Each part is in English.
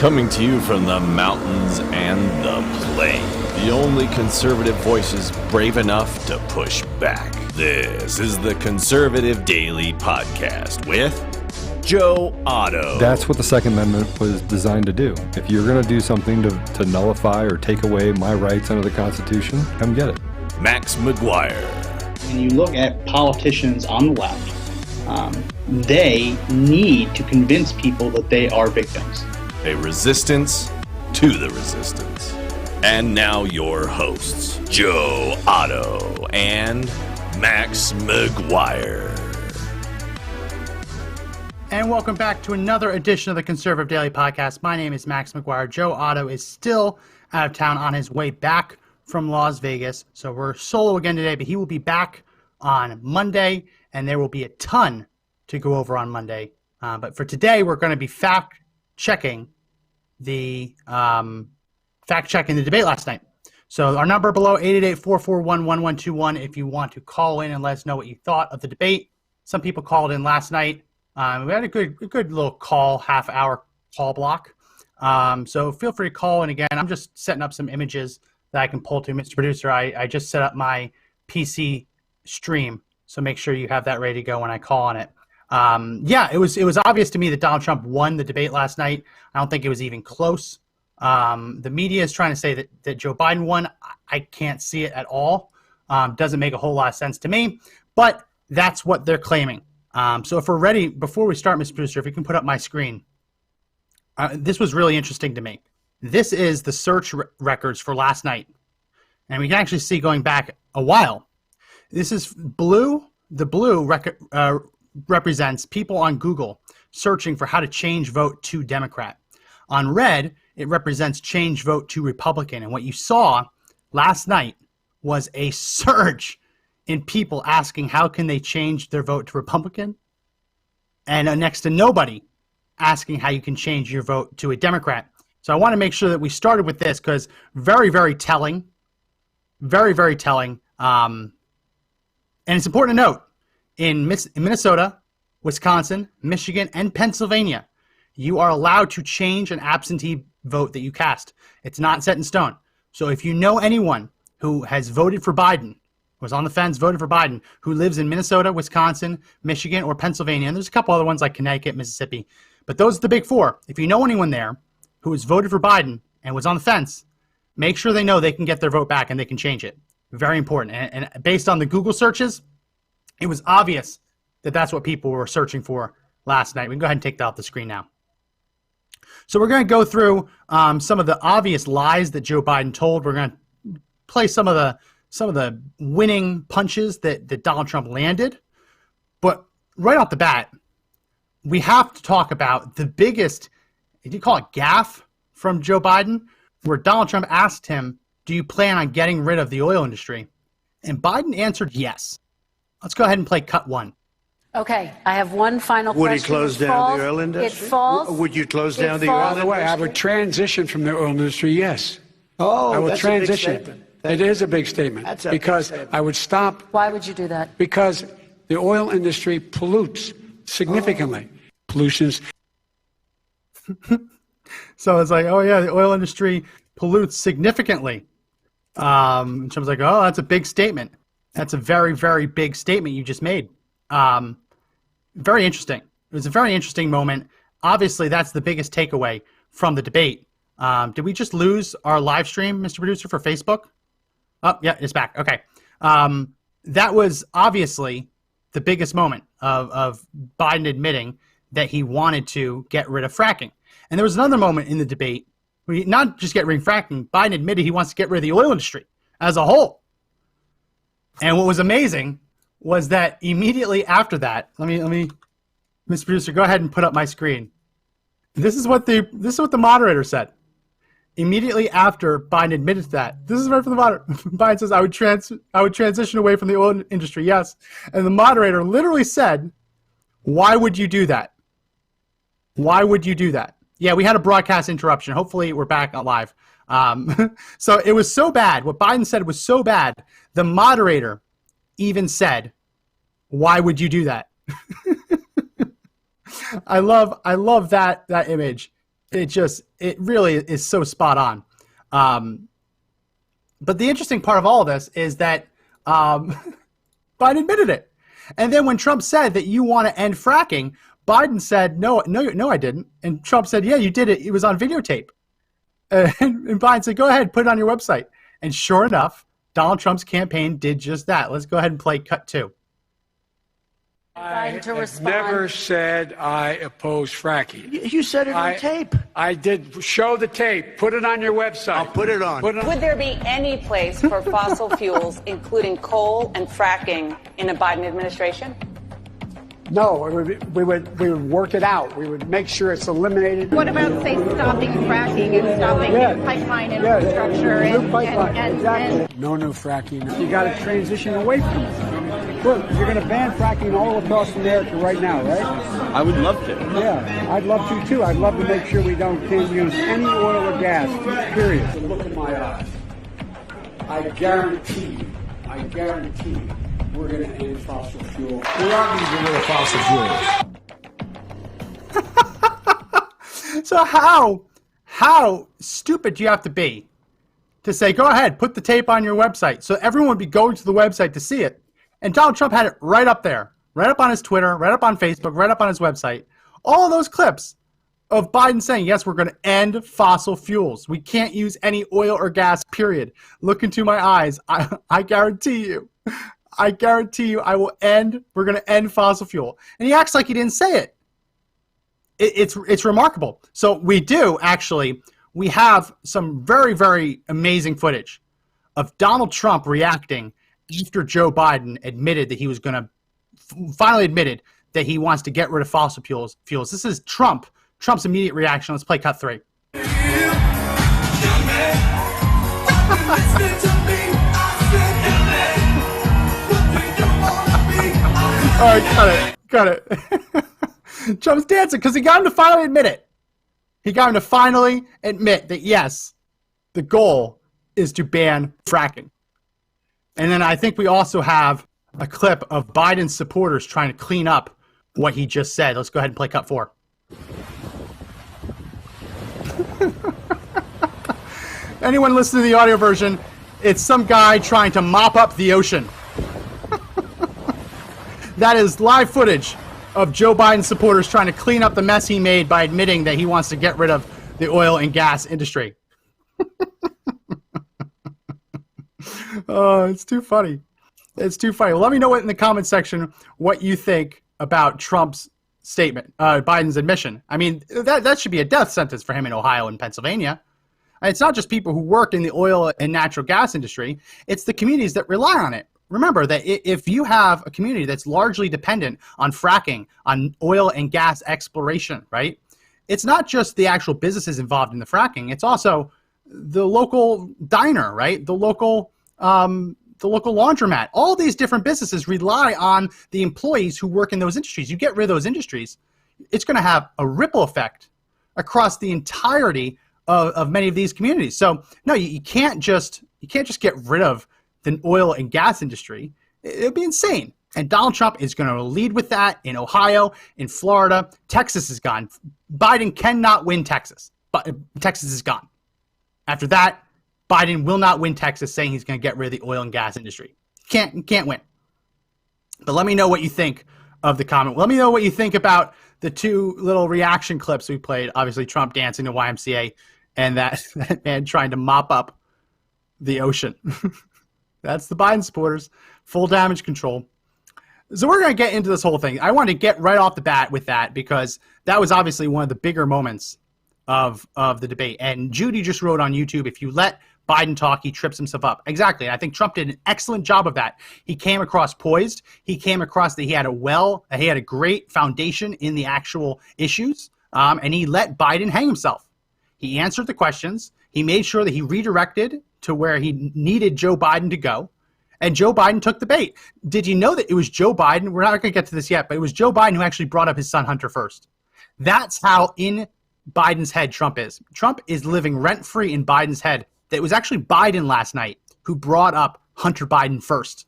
Coming to you from the mountains and the plain, the only conservative voices brave enough to push back. This is the Conservative Daily Podcast with Joe Otto. That's what the Second Amendment was designed to do. If you're going to do something to nullify or take away my rights under the Constitution, come get it. Max McGuire. When you look at politicians on the left, they need to convince people that they are victims. A resistance to the resistance. And now your hosts, Joe Otto and Max McGuire. And welcome back to another edition of the Conservative Daily Podcast. My name is Max McGuire. Joe Otto is still out of town on his way back from Las Vegas. So we're solo again today, but he will be back on Monday, and there will be a ton to go over on Monday. But for today, we're going to be fact-checking the debate last night. So our number below, 888-441-1121, if you want to call in and let us know what you thought of the debate. Some people called in last night. We had a good little call, half-hour call block. So feel free to call in again. I'm just setting up some images that I can pull to. Mr. Producer, I just set up my PC stream, so make sure you have that ready to go when I call on it. It was obvious to me that Donald Trump won the debate last night. I don't think it was even close. The media is trying to say that Joe Biden won. I can't see it at all. Doesn't make a whole lot of sense to me, but that's what they're claiming. So if we're ready, before we start, Mr. Producer, if you can put up my screen. This was really interesting to me. This is the search records for last night. And we can actually see going back a while. This is blue. The blue represents people on Google searching for how to change vote to Democrat. On red, it represents change vote to Republican. And what you saw last night was a surge in people asking how can they change their vote to Republican, and next to nobody asking how you can change your vote to a Democrat. So I want to make sure that we started with this because very, very telling. Very, very telling. And it's important to note, in Minnesota, Wisconsin, Michigan, and Pennsylvania, you are allowed to change an absentee vote that you cast. It's not set in stone. So if you know anyone who has voted for Biden, was on the fence, voted for Biden, who lives in Minnesota, Wisconsin, Michigan, or Pennsylvania, and there's a couple other ones like Connecticut, Mississippi, but those are the big four. If you know anyone there who has voted for Biden and was on the fence, make sure they know they can get their vote back and they can change it. Very important. And based on the Google searches, it was obvious that that's what people were searching for last night. We can go ahead and take that off the screen now. So we're going to go through some of the obvious lies that Joe Biden told. We're going to play some of the winning punches that Donald Trump landed. But right off the bat, we have to talk about the biggest, did you call it gaffe from Joe Biden, where Donald Trump asked him, do you plan on getting rid of the oil industry? And Biden answered yes. Let's go ahead and play cut one. Okay, I have one final question. Would he close down the oil industry? It falls. Would you close down the oil industry? By the way, I would transition from the oil industry, yes. Oh, I will that's transition. A big statement. It is a big statement. That's a because big statement. I would stop. Why would you do that? Because the oil industry pollutes significantly. Pollutions. So it's like, oh yeah, the oil industry pollutes significantly. Trump's like, oh, that's a big statement. That's a very, very big statement you just made. Very interesting. It was a very interesting moment. Obviously, that's the biggest takeaway from the debate. Did we just lose our live stream, Mr. Producer, for Facebook? Oh, yeah, it's back. Okay. That was obviously the biggest moment of Biden admitting that he wanted to get rid of fracking. And there was another moment in the debate where he, not just get rid of fracking, Biden admitted he wants to get rid of the oil industry as a whole. And what was amazing was that immediately after that, let me, Mr. Producer, go ahead and put up my screen. This is what the moderator said. Immediately after Biden admitted that, this is right from the moderator. Biden says, I would transition away from the oil industry, yes. And the moderator literally said, why would you do that? Why would you do that? Yeah, we had a broadcast interruption. Hopefully we're back live. So it was so bad. What Biden said was so bad. The moderator even said, why would you do that? I love that image. It really is so spot on. But the interesting part of all of this is that Biden admitted it. And then when Trump said that you want to end fracking, Biden said, no, I didn't. And Trump said, yeah, you did it. It was on videotape. And Biden said, go ahead, put it on your website. And sure enough, Donald Trump's campaign did just that. Let's go ahead and play cut 2. I have never said I oppose fracking. You said it on tape. I did show the tape. Put it on your website. I'll put it on. Would there be any place for fossil fuels, including coal and fracking, in a Biden administration? No, we would work it out. We would make sure it's eliminated. What about, say, stopping fracking and stopping new pipeline infrastructure? Exactly. No new fracking. You got to transition away from it. Look, you're going to ban fracking all across America right now, right? I would love to. Yeah, I'd love to too. I'd love to make sure we can't use any oil or gas, period. Look in my eyes. I guarantee you, we're going to end fossil fuel. We are going to get rid of fossil fuels. So how stupid do you have to be to say, go ahead, put the tape on your website, so everyone would be going to the website to see it? And Donald Trump had it right up there, right up on his Twitter, right up on Facebook, right up on his website. All of those clips of Biden saying, yes, we're going to end fossil fuels. We can't use any oil or gas, period. Look into my eyes. I guarantee you, we're going to end fossil fuel. And he acts like he didn't say it. It's remarkable. So we have some very, very amazing footage of Donald Trump reacting after Joe Biden admitted that he was going to finally admitted that he wants to get rid of fossil fuels. This is Trump's immediate reaction. Let's play cut 3. All right, got it. Trump's dancing because he got him to finally admit it. He got him to finally admit that, yes, the goal is to ban fracking. And then I think we also have a clip of Biden's supporters trying to clean up what he just said. Let's go ahead and play cut 4. Anyone listening to the audio version, it's some guy trying to mop up the ocean. That is live footage of Joe Biden's supporters trying to clean up the mess he made by admitting that he wants to get rid of the oil and gas industry. Oh, it's too funny. It's too funny. Well, let me know in the comment section what you think about Trump's statement, Biden's admission. I mean, that should be a death sentence for him in Ohio and Pennsylvania. And it's not just people who work in the oil and natural gas industry. It's the communities that rely on it. Remember that if you have a community that's largely dependent on fracking, on oil and gas exploration, right? It's not just the actual businesses involved in the fracking. It's also the local diner, right? The local laundromat. All these different businesses rely on the employees who work in those industries. You get rid of those industries, it's going to have a ripple effect across the entirety of many of these communities. So no, you can't just get rid of the oil and gas industry. It would be insane. And Donald Trump is going to lead with that in Ohio, in Florida. Texas is gone. Biden cannot win Texas, but Texas is gone. After that, Biden will not win Texas, saying he's going to get rid of the oil and gas industry. Can't win. But let me know what you think of the comment. Let me know what you think about the two little reaction clips we played. Obviously, Trump dancing to YMCA and that man trying to mop up the ocean. That's the Biden supporters. Full damage control. So we're going to get into this whole thing. I want to get right off the bat with that because that was obviously one of the bigger moments of the debate. And Judy just wrote on YouTube, if you let Biden talk, he trips himself up. Exactly. And I think Trump did an excellent job of that. He came across poised. He came across that he had a great foundation in the actual issues. And he let Biden hang himself. He answered the questions. He made sure that he redirected to where he needed Joe Biden to go. And Joe Biden took the bait. Did you know that it was Joe Biden? We're not going to get to this yet, but it was Joe Biden who actually brought up his son Hunter first. That's how in Biden's head Trump is. Trump is living rent-free in Biden's head. That it was actually Biden last night who brought up Hunter Biden first.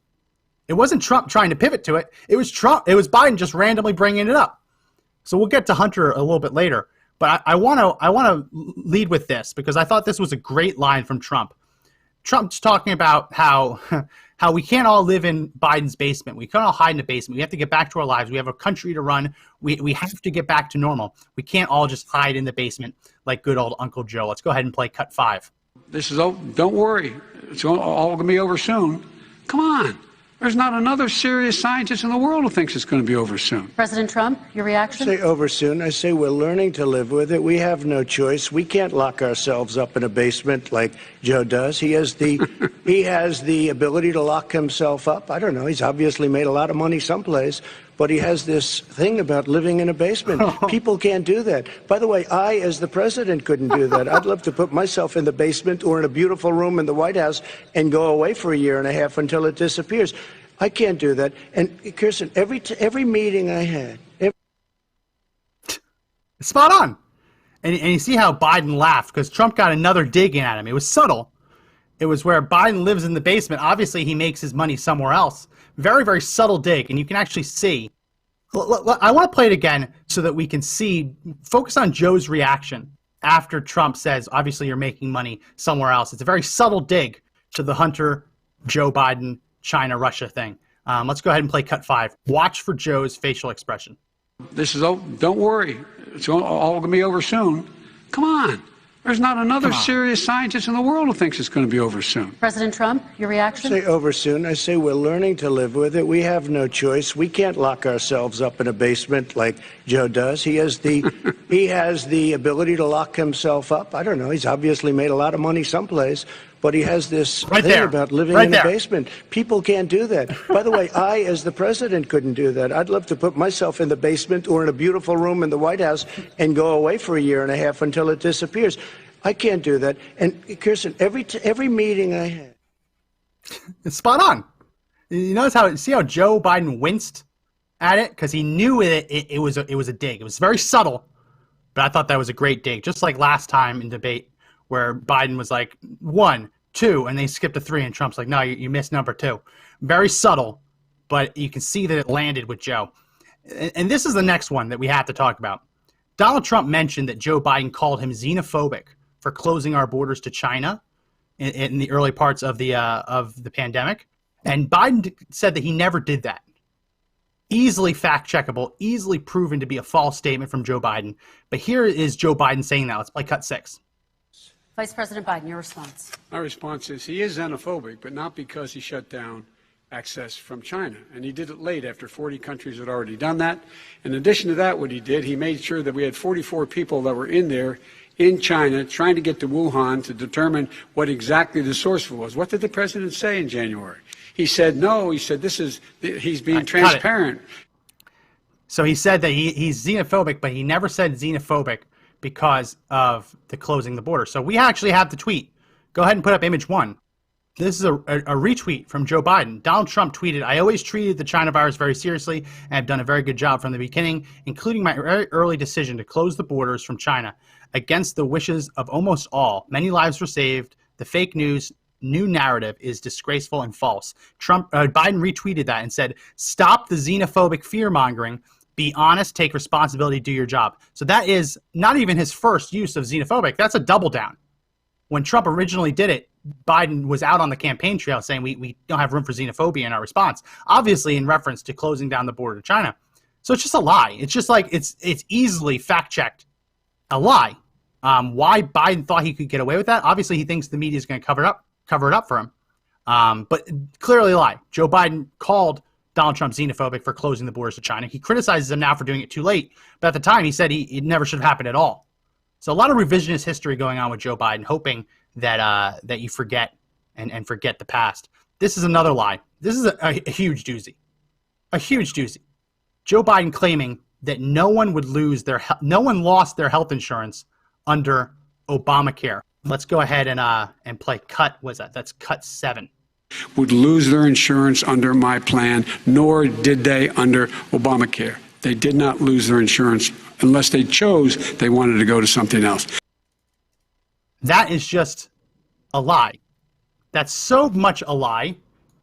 It wasn't Trump trying to pivot to it. It was Biden just randomly bringing it up. So we'll get to Hunter a little bit later. But I want to lead with this because I thought this was a great line from Trump. Trump's talking about how we can't all live in Biden's basement. We can't all hide in the basement. We have to get back to our lives. We have a country to run. We have to get back to normal. We can't all just hide in the basement like good old Uncle Joe. Let's go ahead and play cut 5. This is don't worry. It's all going to be over soon. Come on. There's not another serious scientist in the world who thinks it's going to be over soon. President Trump, your reaction? I say over soon. I say we're learning to live with it. We have no choice. We can't lock ourselves up in a basement like Joe does. He has the ability to lock himself up. I don't know. He's obviously made a lot of money someplace, but he has this thing about living in a basement. People can't do that. By the way, I, as the president, couldn't do that. I'd love to put myself in the basement or in a beautiful room in the White House and go away for a year and a half until it disappears. I can't do that. And Kirsten, every meeting I had, spot on. And you see how Biden laughed because Trump got another dig in at him. It was subtle. It was where Biden lives in the basement. Obviously, he makes his money somewhere else. Very, very subtle dig. And you can actually see. I want to play it again so that we can see, focus on Joe's reaction after Trump says, obviously, you're making money somewhere else. It's a very subtle dig to the Hunter, Joe Biden, China, Russia thing. Let's go ahead and play cut 5. Watch for Joe's facial expression. This is don't worry. It's all going to be over soon. Come on. There's not another serious scientist in the world who thinks it's going to be over soon. President Trump, your reaction? I say over soon. I say we're learning to live with it. We have no choice. We can't lock ourselves up in a basement like Joe does. He has the ability to lock himself up. I don't know. He's obviously made a lot of money someplace, but he has this thing about living in a basement. People can't do that. By the way, I, as the president, couldn't do that. I'd love to put myself in the basement or in a beautiful room in the White House and go away for a year and a half until it disappears. I can't do that. And Kirsten, every meeting I had. It's spot on. You notice see how Joe Biden winced at it? Because he knew it was a dig. It was very subtle, but I thought that was a great dig. Just like last time in debate where Biden was like 1, 2, and they skipped to 3, and Trump's like, no, you missed number 2. Very subtle, but you can see that it landed with Joe. And this is the next one that we have to talk about. Donald Trump mentioned that Joe Biden called him xenophobic for closing our borders to China in the early parts of the pandemic. And Biden said that he never did that. Easily fact-checkable, easily proven to be a false statement from Joe Biden. But here is Joe Biden saying that. Let's play cut 6. Vice President Biden, your response. My response is he is xenophobic, but not because he shut down access from China. And he did it late after 40 countries had already done that. In addition to that, what he did, he made sure that we had 44 people that were in there in China trying to get to Wuhan to determine what exactly the source was. What did the president say in January? He said, no, he said, he's being transparent. So he said that he's xenophobic, but he never said xenophobic because of the closing the border. So we actually have the tweet. Go ahead and put up image 1. This is a retweet from Joe Biden. Donald Trump tweeted, I always treated the China virus very seriously and have done a very good job from the beginning, including my very early decision to close the borders from China against the wishes of almost all. Many lives were saved. The fake news, new narrative is disgraceful and false. Biden retweeted that and said, stop the xenophobic fear-mongering. Be honest, take responsibility, do your job. So that is not even his first use of xenophobic. That's a double down. When Trump originally did it, Biden was out on the campaign trail saying we don't have room for xenophobia in our response, obviously in reference to closing down the border to China. So it's just a lie. It's just like it's easily fact-checked a lie. Why Biden thought he could get away with that? Obviously, he thinks the media is going to cover it up for him. But clearly a lie. Joe Biden called Donald Trump xenophobic for closing the borders to China. He criticizes him now for doing it too late. But at the time, he said it never should have happened at all. So a lot of revisionist history going on with Joe Biden, hoping that you forget and forget the past. This is another lie. This is a huge doozy. A huge doozy. Joe Biden claiming that no one lost their health insurance under Obamacare. Let's go ahead and play cut. What's that? That's cut 7. Would lose their insurance under my plan, nor did they under Obamacare. They did not lose their insurance unless they chose they wanted to go to something else. That is just a lie. That's so much a lie.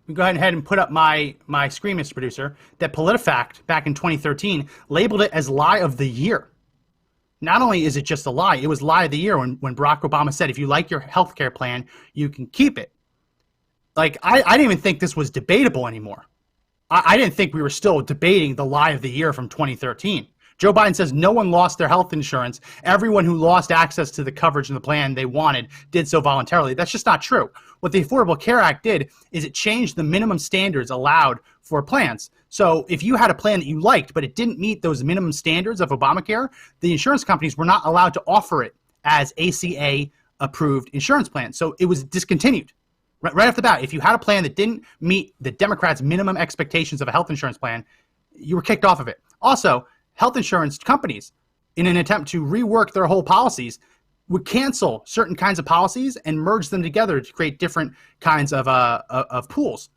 We go ahead and put up my screen, Mr. Producer, that PolitiFact back in 2013 labeled it as lie of the year. Not only is it just a lie, it was lie of the year when Barack Obama said, if you like your health care plan, you can keep it. Like, I didn't even think this was debatable anymore. I didn't think we were still debating the lie of the year from 2013. Joe Biden says no one lost their health insurance. Everyone who lost access to the coverage in the plan they wanted did so voluntarily. That's just not true. What the Affordable Care Act did is it changed the minimum standards allowed for plans. So if you had a plan that you liked, but it didn't meet those minimum standards of Obamacare, the insurance companies were not allowed to offer it as ACA-approved insurance plans. So it was discontinued. Right off the bat, if you had a plan that didn't meet the Democrats' minimum expectations of a health insurance plan, you were kicked off of it. Also, health insurance companies, in an attempt to rework their whole policies, would cancel certain kinds of policies and merge them together to create different kinds of pools.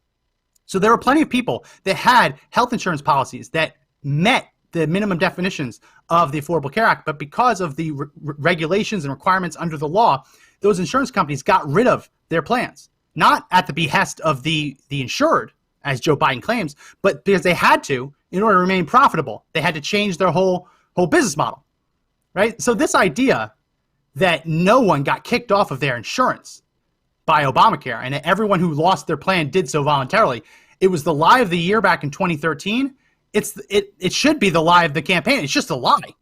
So there were plenty of people that had health insurance policies that met the minimum definitions of the Affordable Care Act, but because of the regulations and requirements under the law, those insurance companies got rid of their plans. Not at the behest of the insured, as Joe Biden claims, but because they had to in order to remain profitable. They had to change their whole business model, right? So this idea that no one got kicked off of their insurance by Obamacare and that everyone who lost their plan did so voluntarily, it was the lie of the year back in 2013. It should be the lie of the campaign. It's just a lie.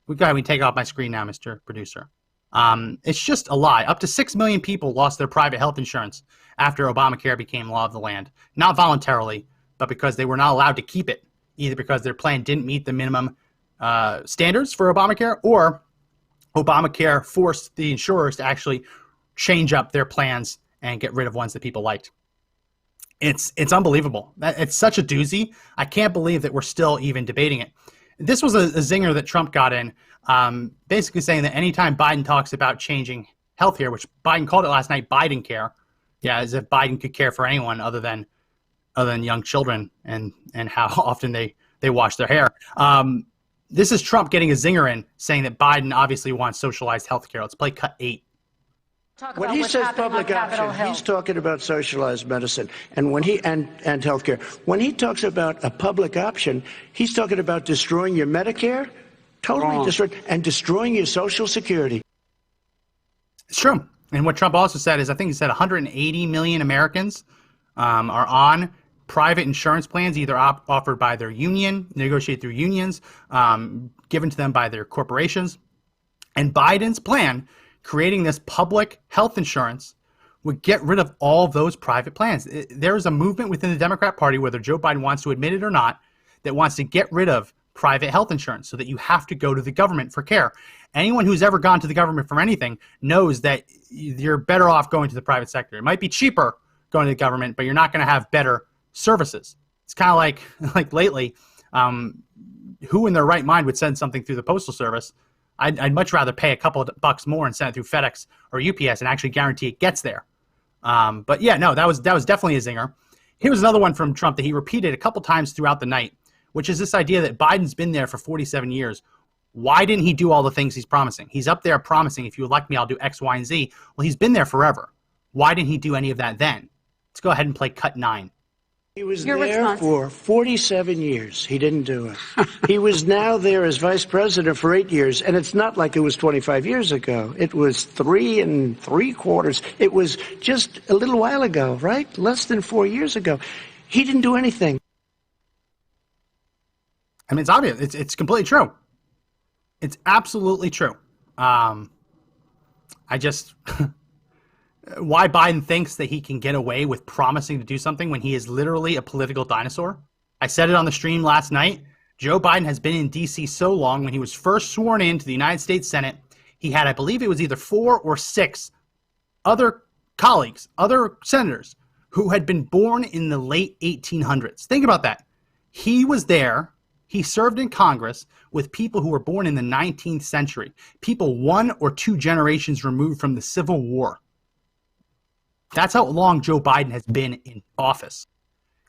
We take it off my screen now, Mr. Producer. It's just a lie. Up to 6 million people lost their private health insurance after Obamacare became law of the land. Not voluntarily, but because they were not allowed to keep it, either because their plan didn't meet the minimum standards for Obamacare, or Obamacare forced the insurers to actually change up their plans and get rid of ones that people liked. It's unbelievable. It's such a doozy. I can't believe that we're still even debating it. This was a zinger that Trump got in, basically saying that anytime Biden talks about changing healthcare, which Biden called it last night, Biden care, yeah, as if Biden could care for anyone other than young children and how often they wash their hair. This is Trump getting a zinger in, saying that Biden obviously wants socialized healthcare. Let's play cut 8. When he says public option, he's talking about socialized medicine, and when and healthcare. When he talks about a public option, he's talking about destroying your Medicare, totally destroying your Social Security. It's true. And what Trump also said is, I think he said 180 million Americans are on private insurance plans, either offered by their union, negotiated through unions, given to them by their corporations. And Biden's plan, creating this public health insurance, would get rid of all those private plans. There is a movement within the Democrat Party, whether Joe Biden wants to admit it or not, that wants to get rid of private health insurance so that you have to go to the government for care. Anyone who's ever gone to the government for anything knows that you're better off going to the private sector. It might be cheaper going to the government, but you're not going to have better services. It's kind of like lately, who in their right mind would send something through the Postal Service? I'd much rather pay a couple of bucks more and send it through FedEx or UPS and actually guarantee it gets there. But yeah, no, that was definitely a zinger. Here's another one from Trump that he repeated a couple times throughout the night, which is this idea that Biden's been there for 47 years. Why didn't he do all the things he's promising? He's up there promising, if you elect me, I'll do X, Y, and Z. Well, he's been there forever. Why didn't he do any of that then? Let's go ahead and play cut 9. He was there for 47 years. He didn't do it. He was now there as vice president for 8 years, and it's not like it was 25 years ago. It was 3 3/4. It was just a little while ago, right? Less than 4 years ago. He didn't do anything. I mean, it's obvious. It's completely true. It's absolutely true. I just... Why Biden thinks that he can get away with promising to do something when he is literally a political dinosaur. I said it on the stream last night. Joe Biden has been in D.C. so long. When he was first sworn into the United States Senate, he had, I believe it was either 4 or 6 other colleagues, other senators, who had been born in the late 1800s. Think about that. He was there. He served in Congress with people who were born in the 19th century, people 1 or 2 generations removed from the Civil War. That's how long Joe Biden has been in office.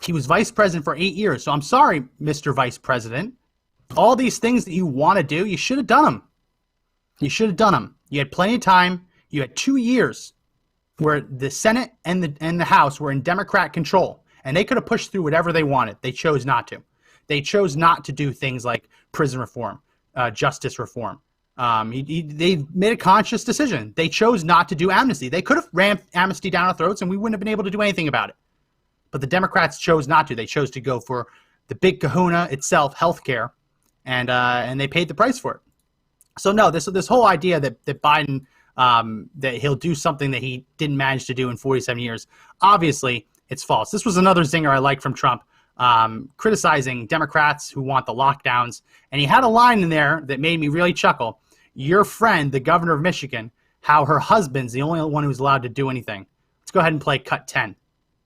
He was vice president for 8 years. So I'm sorry, Mr. Vice President. All these things that you want to do, you should have done them. You should have done them. You had plenty of time. You had 2 years where the Senate and the House were in Democrat control, and they could have pushed through whatever they wanted. They chose not to. They chose not to do things like prison reform, justice reform. They made a conscious decision. They chose not to do amnesty. They could have rammed amnesty down our throats and we wouldn't have been able to do anything about it. But the Democrats chose not to. They chose to go for the big kahuna itself, healthcare, and they paid the price for it. So no, this whole idea that Biden that he'll do something that he didn't manage to do in 47 years, obviously it's false. This was another zinger I like from Trump, criticizing Democrats who want the lockdowns. And he had a line in there that made me really chuckle. Your friend, the governor of Michigan, how her husband's the only one who's allowed to do anything. Let's go ahead and play cut 10.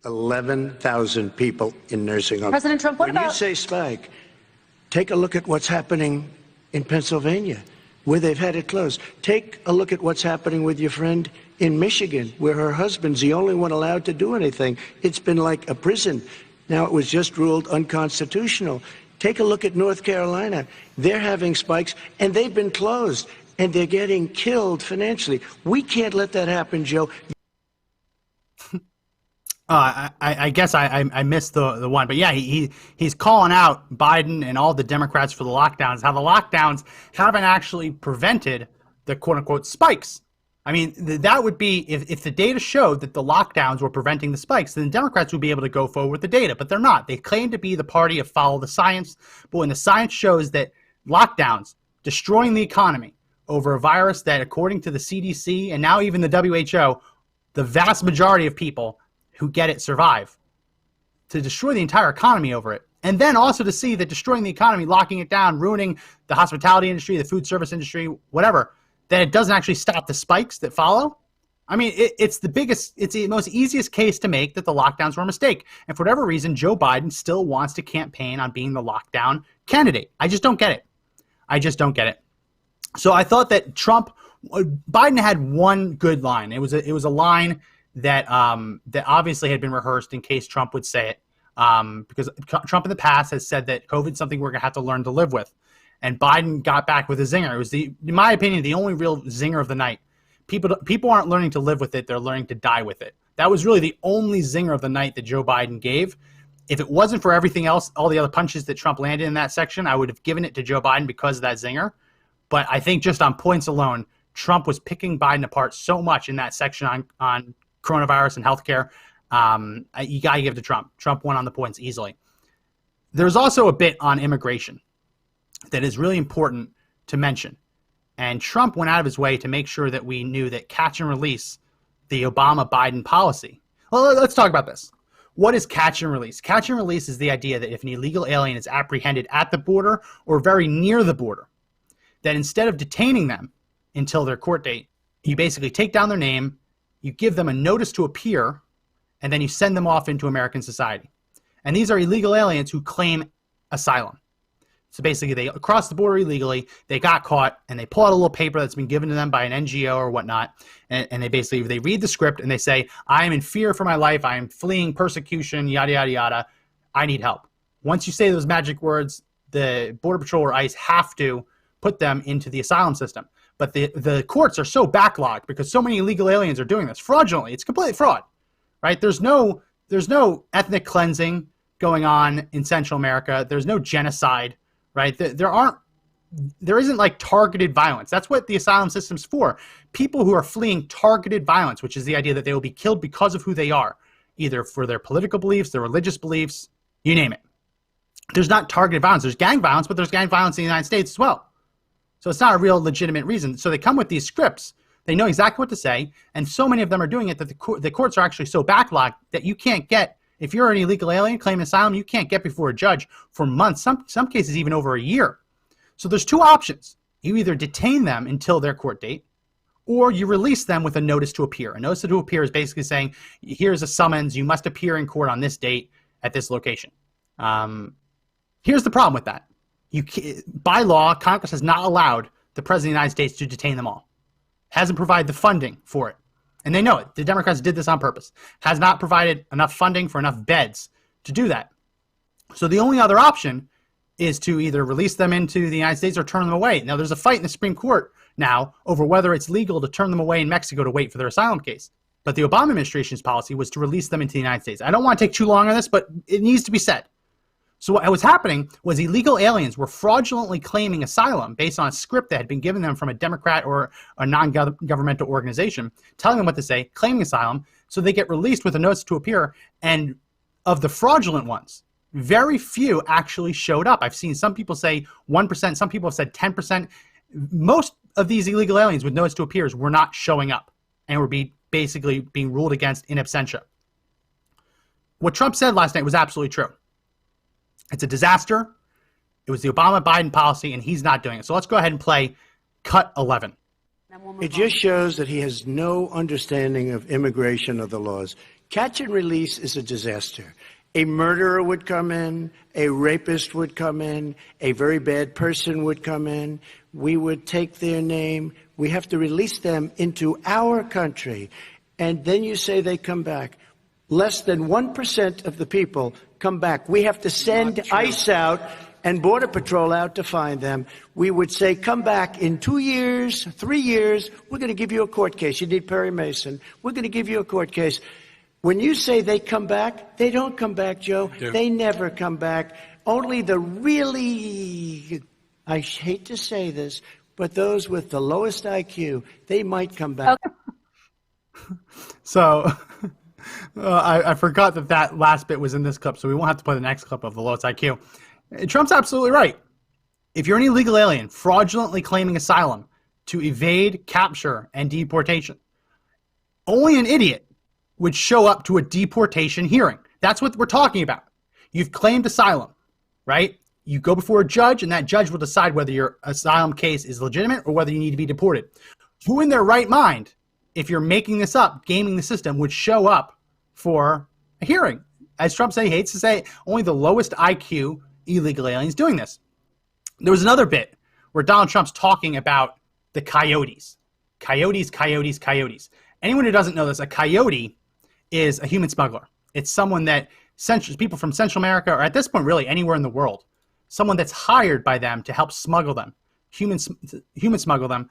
11,000 people in nursing homes. President Trump, what when about... you say spike, take a look at what's happening in Pennsylvania, where they've had it closed. Take a look at what's happening with your friend in Michigan, where her husband's the only one allowed to do anything. It's been like a prison. Now it was just ruled unconstitutional. Take a look at North Carolina. They're having spikes, and they've been closed, and they're getting killed financially. We can't let that happen, Joe. I guess I missed the one, but yeah, he's calling out Biden and all the Democrats for the lockdowns, how the lockdowns haven't actually prevented the quote unquote spikes. I mean, that would be if the data showed that the lockdowns were preventing the spikes, then Democrats would be able to go forward with the data, but they're not. They claim to be the party of follow the science, but when the science shows that lockdowns destroying the economy over a virus that, according to the CDC and now even the WHO, the vast majority of people who get it survive, to destroy the entire economy over it. And then also to see that destroying the economy, locking it down, ruining the hospitality industry, the food service industry, whatever, that it doesn't actually stop the spikes that follow. I mean, it's the most easiest case to make that the lockdowns were a mistake. And for whatever reason, Joe Biden still wants to campaign on being the lockdown candidate. I just don't get it. So I thought that Biden had one good line. It was a line that obviously had been rehearsed in case Trump would say it, because Trump in the past has said that COVID's something we're going to have to learn to live with. And Biden got back with a zinger. It was, in my opinion, the only real zinger of the night. People aren't learning to live with it. They're learning to die with it. That was really the only zinger of the night that Joe Biden gave. If it wasn't for everything else, all the other punches that Trump landed in that section, I would have given it to Joe Biden because of that zinger. But I think just on points alone, Trump was picking Biden apart so much in that section on coronavirus and healthcare. You got to give it to Trump. Trump won on the points easily. There's also a bit on immigration that is really important to mention. And Trump went out of his way to make sure that we knew that catch and release, the Obama-Biden policy. Well, let's talk about this. What is catch and release? Catch and release is the idea that if an illegal alien is apprehended at the border or very near the border, that instead of detaining them until their court date, you basically take down their name, you give them a notice to appear, and then you send them off into American society. And these are illegal aliens who claim asylum. So basically, they crossed the border illegally, they got caught, and they pull out a little paper that's been given to them by an NGO or whatnot, and they read the script and they say, I am in fear for my life, I am fleeing persecution, yada, yada, yada, I need help. Once you say those magic words, the Border Patrol or ICE have to put them into the asylum system. But the courts are so backlogged because so many illegal aliens are doing this fraudulently. It's complete fraud, right? There's no ethnic cleansing going on in Central America. There's no genocide, right? There isn't like targeted violence. That's what the asylum system's for. People who are fleeing targeted violence, which is the idea that they will be killed because of who they are, either for their political beliefs, their religious beliefs, you name it. There's not targeted violence. There's gang violence, but there's gang violence in the United States as well. So it's not a real legitimate reason. So they come with these scripts. They know exactly what to say. And so many of them are doing it that the courts are actually so backlogged that you can't get, if you're an illegal alien claiming asylum, you can't get before a judge for months, some cases even over a year. So there's two options. You either detain them until their court date, or you release them with a notice to appear. A notice to appear is basically saying, here's a summons, you must appear in court on this date at this location. Here's the problem with that. By law, Congress has not allowed the President of the United States to detain them all. Hasn't provided the funding for it. And they know it. The Democrats did this on purpose. Has not provided enough funding for enough beds to do that. So the only other option is to either release them into the United States or turn them away. Now, there's a fight in the Supreme Court now over whether it's legal to turn them away in Mexico to wait for their asylum case. But the Obama administration's policy was to release them into the United States. I don't want to take too long on this, but it needs to be said. So what was happening was illegal aliens were fraudulently claiming asylum based on a script that had been given them from a Democrat or a non-governmental organization, telling them what to say, claiming asylum, so they get released with a notice to appear. And of the fraudulent ones, very few actually showed up. I've seen some people say 1%, some people have said 10%. Most of these illegal aliens with notice to appears were not showing up and were basically being ruled against in absentia. What Trump said last night was absolutely true. It's a disaster. It was the Obama-Biden policy, and he's not doing it. So let's go ahead and play cut 11. It just shows that he has no understanding of immigration or the laws. Catch and release is a disaster. A murderer would come in, a rapist would come in, a very bad person would come in. We would take their name. We have to release them into our country. And then you say they come back. Less than 1% of the people come back. We have to send ICE out and Border Patrol out to find them. We would say, come back in 2 years, 3 years. We're going to give you a court case. You need Perry Mason. We're going to give you a court case. When you say they come back, they don't come back, Joe. They never come back. Only the really, I hate to say this, but those with the lowest IQ, they might come back. Okay. So I forgot that last bit was in this clip, so we won't have to play the next clip of the lowest IQ. Trump's absolutely right. If you're an illegal alien fraudulently claiming asylum to evade capture and deportation, only an idiot would show up to a deportation hearing. That's what we're talking about. You've claimed asylum, right? You go before a judge, and that judge will decide whether your asylum case is legitimate or whether you need to be deported. Who in their right mind, if you're making this up, gaming the system, would show up for a hearing? As Trump said, he hates to say, only the lowest IQ illegal aliens doing this. There was another bit where Donald Trump's talking about the coyotes. Coyotes. Anyone who doesn't know this, a coyote is a human smuggler. It's someone that people from Central America, or at this point really anywhere in the world, someone that's hired by them to help smuggle them, human smuggle them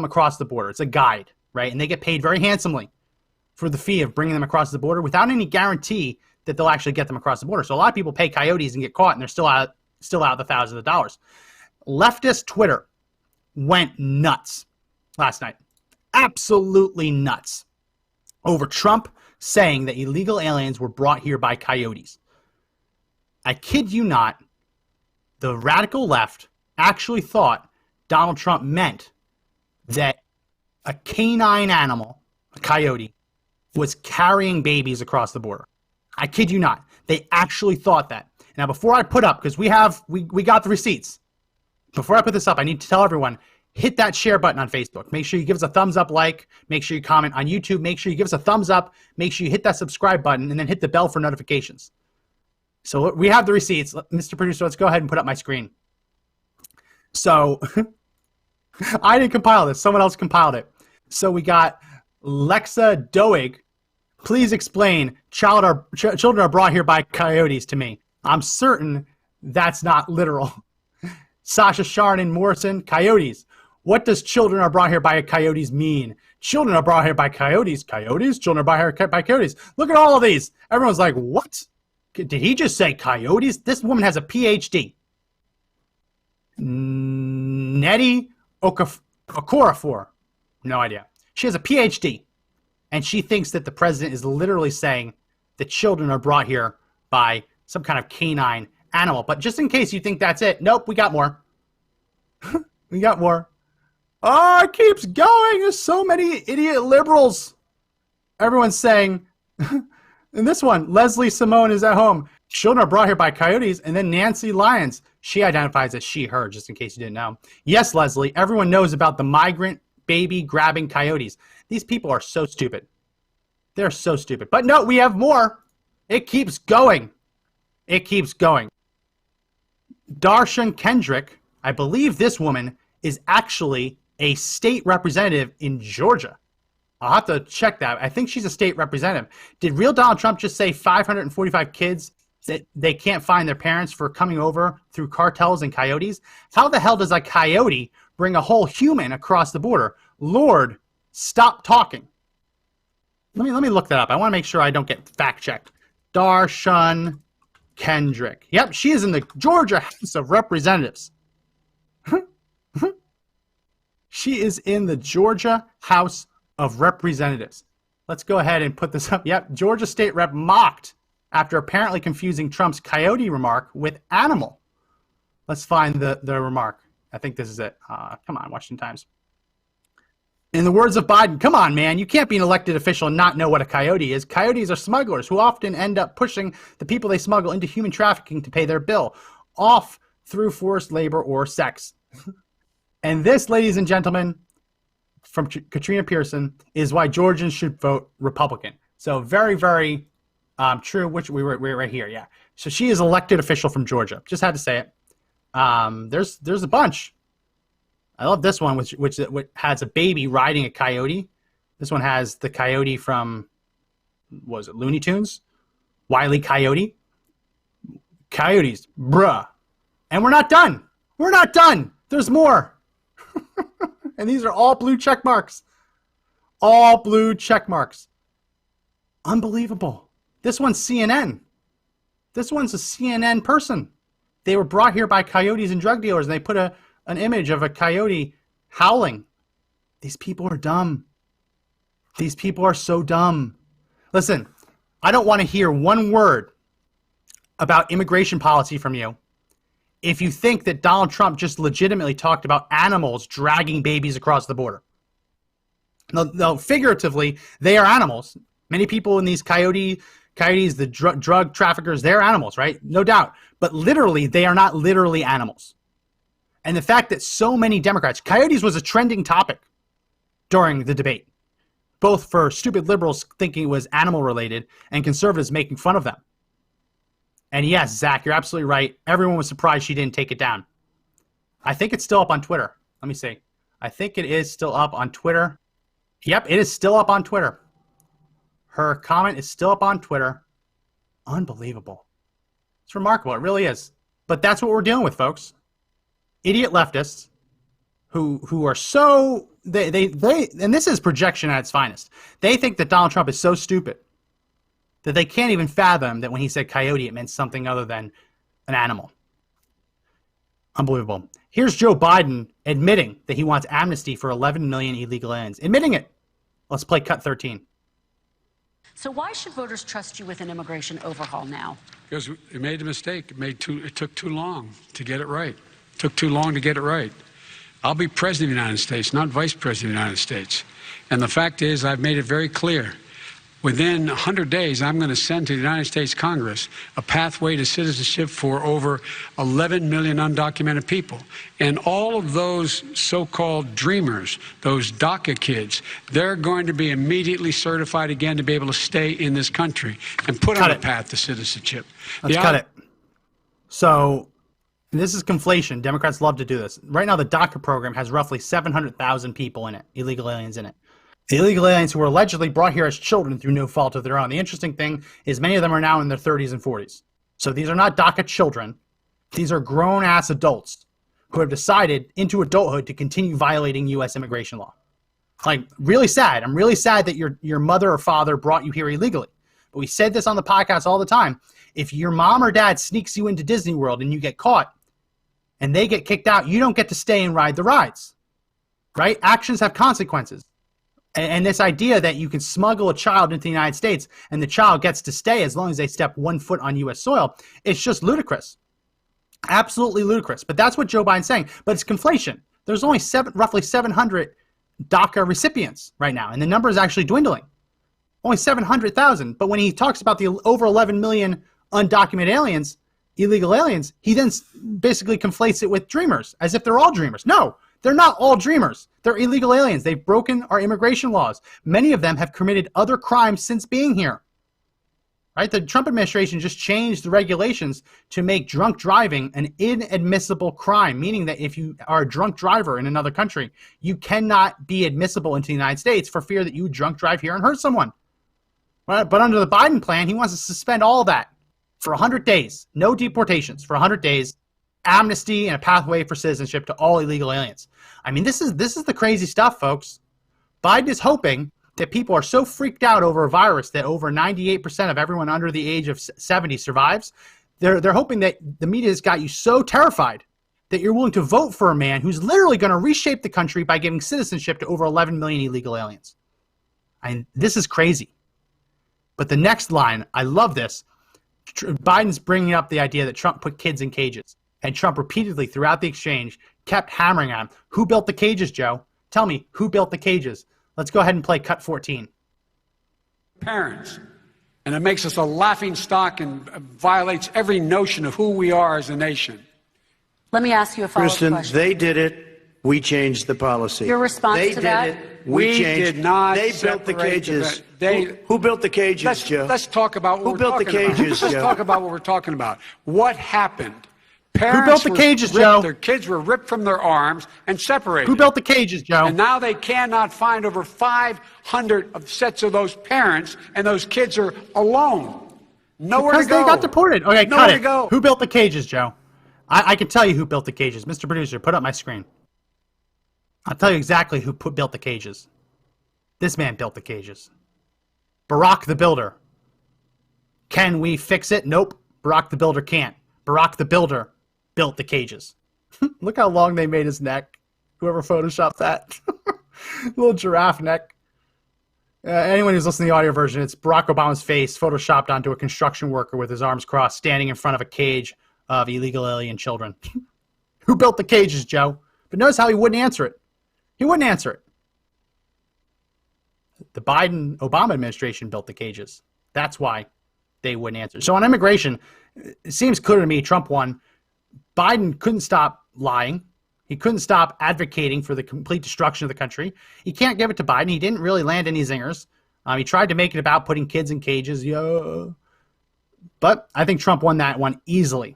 across the border. It's a guide, right? And they get paid very handsomely for the fee of bringing them across the border without any guarantee that they'll actually get them across the border. So a lot of people pay coyotes and get caught, and they're still out the thousands of dollars. Leftist Twitter went nuts last night. Absolutely nuts over Trump saying that illegal aliens were brought here by coyotes. I kid you not, the radical left actually thought Donald Trump meant that a canine animal, a coyote, was carrying babies across the border. I kid you not. They actually thought that. Now, before I put up, because we got the receipts, before I put this up, I need to tell everyone, hit that share button on Facebook. Make sure you give us a thumbs up, like. Make sure you comment on YouTube. Make sure you give us a thumbs up. Make sure you hit that subscribe button, and then hit the bell for notifications. So we have the receipts. Mr. Producer, let's go ahead and put up my screen. So I didn't compile this. Someone else compiled it. So we got Lexa Doig. Please explain, children are brought here by coyotes to me. I'm certain that's not literal. Sasha Sharon Morrison, coyotes. What does children are brought here by coyotes mean? Children are brought here by coyotes. Coyotes? Children are brought here by coyotes. Look at all of these. Everyone's like, what? Did he just say coyotes? This woman has a PhD. Nettie Okorafor. No idea. She has a PhD. And she thinks that the president is literally saying that children are brought here by some kind of canine animal. But just in case you think that's it, nope, we got more. We got more. Oh, it keeps going. There's so many idiot liberals. Everyone's saying, in this one, Leslie Simone is at home. Children are brought here by coyotes. And then Nancy Lyons, she identifies as she, her, just in case you didn't know. Yes, Leslie, everyone knows about the migrant baby grabbing coyotes. These people are so stupid. They're so stupid. But no, we have more. It keeps going. It keeps going. Darshan Kendrick, I believe this woman is actually a state representative in Georgia. I'll have to check that. I think she's a state representative. Did real Donald Trump just say 545 kids that they can't find their parents for coming over through cartels and coyotes? How the hell does a coyote bring a whole human across the border? Lord, stop talking. Let me look that up. I want to make sure I don't get fact checked. Darshan Kendrick. Yep, she is in the Georgia House of Representatives. She is in the Georgia House of Representatives. Let's go ahead and put this up. Yep, Georgia State Rep mocked after apparently confusing Trump's coyote remark with animal. Let's find the remark. I think this is it. Come on, Washington Times. In the words of Biden, come on, man, you can't be an elected official and not know what a coyote is. Coyotes are smugglers who often end up pushing the people they smuggle into human trafficking to pay their bill, off through forced labor or sex. And this, ladies and gentlemen, from Katrina Pearson, is why Georgians should vote Republican. So very, very true, which we're right here, yeah. So she is elected official from Georgia. Just had to say it. There's a bunch. I love this one, which has a baby riding a coyote. This one has the coyote from, what was it, Looney Tunes? Wile E. Coyote. Coyotes, bruh. And we're not done. We're not done. There's more. And these are all blue check marks. All blue check marks. Unbelievable. This one's CNN. This one's a CNN person. They were brought here by coyotes and drug dealers, and they put an image of a coyote howling. These people are dumb. These people are so dumb. Listen, I don't want to hear one word about immigration policy from you if you think that Donald Trump just legitimately talked about animals dragging babies across the border. No, figuratively, they are animals. Many people in these coyotes, the drug traffickers, they're animals, right? No doubt. But literally, they are not literally animals. And the fact that so many Democrats, coyotes was a trending topic during the debate, both for stupid liberals thinking it was animal related and conservatives making fun of them. And yes, Zach, you're absolutely right. Everyone was surprised she didn't take it down. I think it's still up on Twitter. Let me see. I think it is still up on Twitter. Yep, it is still up on Twitter. Her comment is still up on Twitter. Unbelievable. It's remarkable. It really is. But that's what we're dealing with, folks. Idiot leftists who are so they and this is projection at its finest. They think that Donald Trump is so stupid that they can't even fathom that when he said coyote, it meant something other than an animal. Unbelievable. Here's Joe Biden admitting that he wants amnesty for 11 million illegal aliens. Admitting it. Let's play cut 13. So why should voters trust you with an immigration overhaul now? Because we made a mistake. It took too long to get it right. It took too long to get it right. I'll be president of the United States, not vice president of the United States. And the fact is, I've made it very clear. Within 100 days, I'm going to send to the United States Congress a pathway to citizenship for over 11 million undocumented people. And all of those so-called dreamers, those DACA kids, they're going to be immediately certified again to be able to stay in this country and put on a path to citizenship. Let's cut it. So this is conflation. Democrats love to do this. Right now, the DACA program has roughly 700,000 people in it, illegal aliens in it. The illegal aliens who were allegedly brought here as children through no fault of their own. The interesting thing is many of them are now in their 30s and 40s. So these are not DACA children. These are grown-ass adults who have decided into adulthood to continue violating U.S. immigration law. Like, really sad. I'm really sad that your mother or father brought you here illegally. But we said this on the podcast all the time. If your mom or dad sneaks you into Disney World and you get caught and they get kicked out, you don't get to stay and ride the rides. Right? Actions have consequences. And this idea that you can smuggle a child into the United States and the child gets to stay as long as they step 1 foot on U.S. soil, it's just ludicrous. Absolutely ludicrous. But that's what Joe Biden's saying. But it's conflation. There's only roughly 700 DACA recipients right now, and the number is actually dwindling. Only 700,000. But when he talks about the over 11 million undocumented aliens, illegal aliens, he then basically conflates it with dreamers, as if they're all dreamers. No. They're not all dreamers. They're illegal aliens. They've broken our immigration laws. Many of them have committed other crimes since being here. Right? The Trump administration just changed the regulations to make drunk driving an inadmissible crime, meaning that if you are a drunk driver in another country, you cannot be admissible into the United States for fear that you drunk drive here and hurt someone. Right? But under the Biden plan, he wants to suspend all that for 100 days. No deportations for 100 days. Amnesty and a pathway for citizenship to all illegal aliens. I mean, this is the crazy stuff, folks. Biden is hoping that people are so freaked out over a virus that over 98% of everyone under the age of 70 survives, They're hoping that the media has got you so terrified that you're willing to vote for a man who's literally going to reshape the country by giving citizenship to over 11 million illegal aliens. This is crazy. But the next line, I love this. Biden's bringing up the idea that Trump put kids in cages. And Trump repeatedly throughout the exchange kept hammering on him. Who built the cages, Joe? Tell me, who built the cages? Let's go ahead and play cut 14. Parents. And it makes us a laughing stock and violates every notion of who we are as a nation. Let me ask you a follow-up Kristen, question. they did it. We changed the policy. Your response they to that? They did it. We changed. Did not. They built the cages. Who built the cages, Joe? Let's talk about what who built the cages, Let's Joe? talk about what we're talking about. What happened? Parents Who built the cages, Joe? Their kids were ripped from their arms and separated. Who built the cages, Joe? And now they cannot find over 500 of sets of those parents, and those kids are alone. Nowhere because to go. They got deported. Okay, Nowhere cut to it. go. Who built the cages, Joe? I can tell you who built the cages. Mr. Producer, put up my screen. I'll tell you exactly who built the cages. This man built the cages. Barack the Builder. Can we fix it? Nope. Barack the Builder can't. Barack the Builder built the cages. Look how long they made his neck. Whoever photoshopped that. Little giraffe neck. Anyone who's listening to the audio version, it's Barack Obama's face photoshopped onto a construction worker with his arms crossed, standing in front of a cage of illegal alien children. Who built the cages, Joe? But notice how he wouldn't answer it. He wouldn't answer it. The Biden-Obama administration built the cages. That's why they wouldn't answer. So on immigration, it seems clear to me Trump won. Biden couldn't stop lying. He couldn't stop advocating for the complete destruction of the country. He can't give it to Biden. He didn't really land any zingers. He tried to make it about putting kids in cages. Yeah. But I think Trump won that one easily.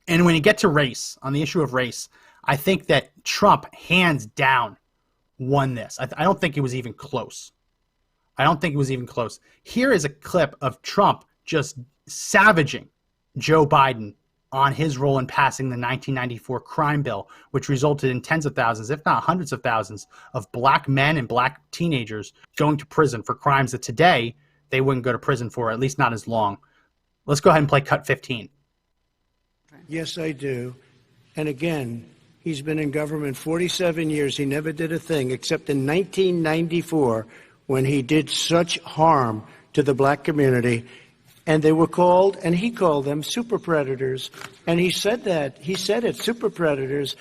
And when you get to race, on the issue of race, I think that Trump, hands down, won this. I don't think it was even close. I don't think it was even close. Here is a clip of Trump just savaging Joe Biden on his role in passing the 1994 crime bill, which resulted in tens of thousands, if not hundreds of thousands, of black men and black teenagers going to prison for crimes that today they wouldn't go to prison for, at least not as long. Let's go ahead and play cut 15. Yes, I do. And again, he's been in government 47 years. He never did a thing except in 1994 when he did such harm to the black community. And they were called, and he called them super predators. And he said that. He said it, super predators.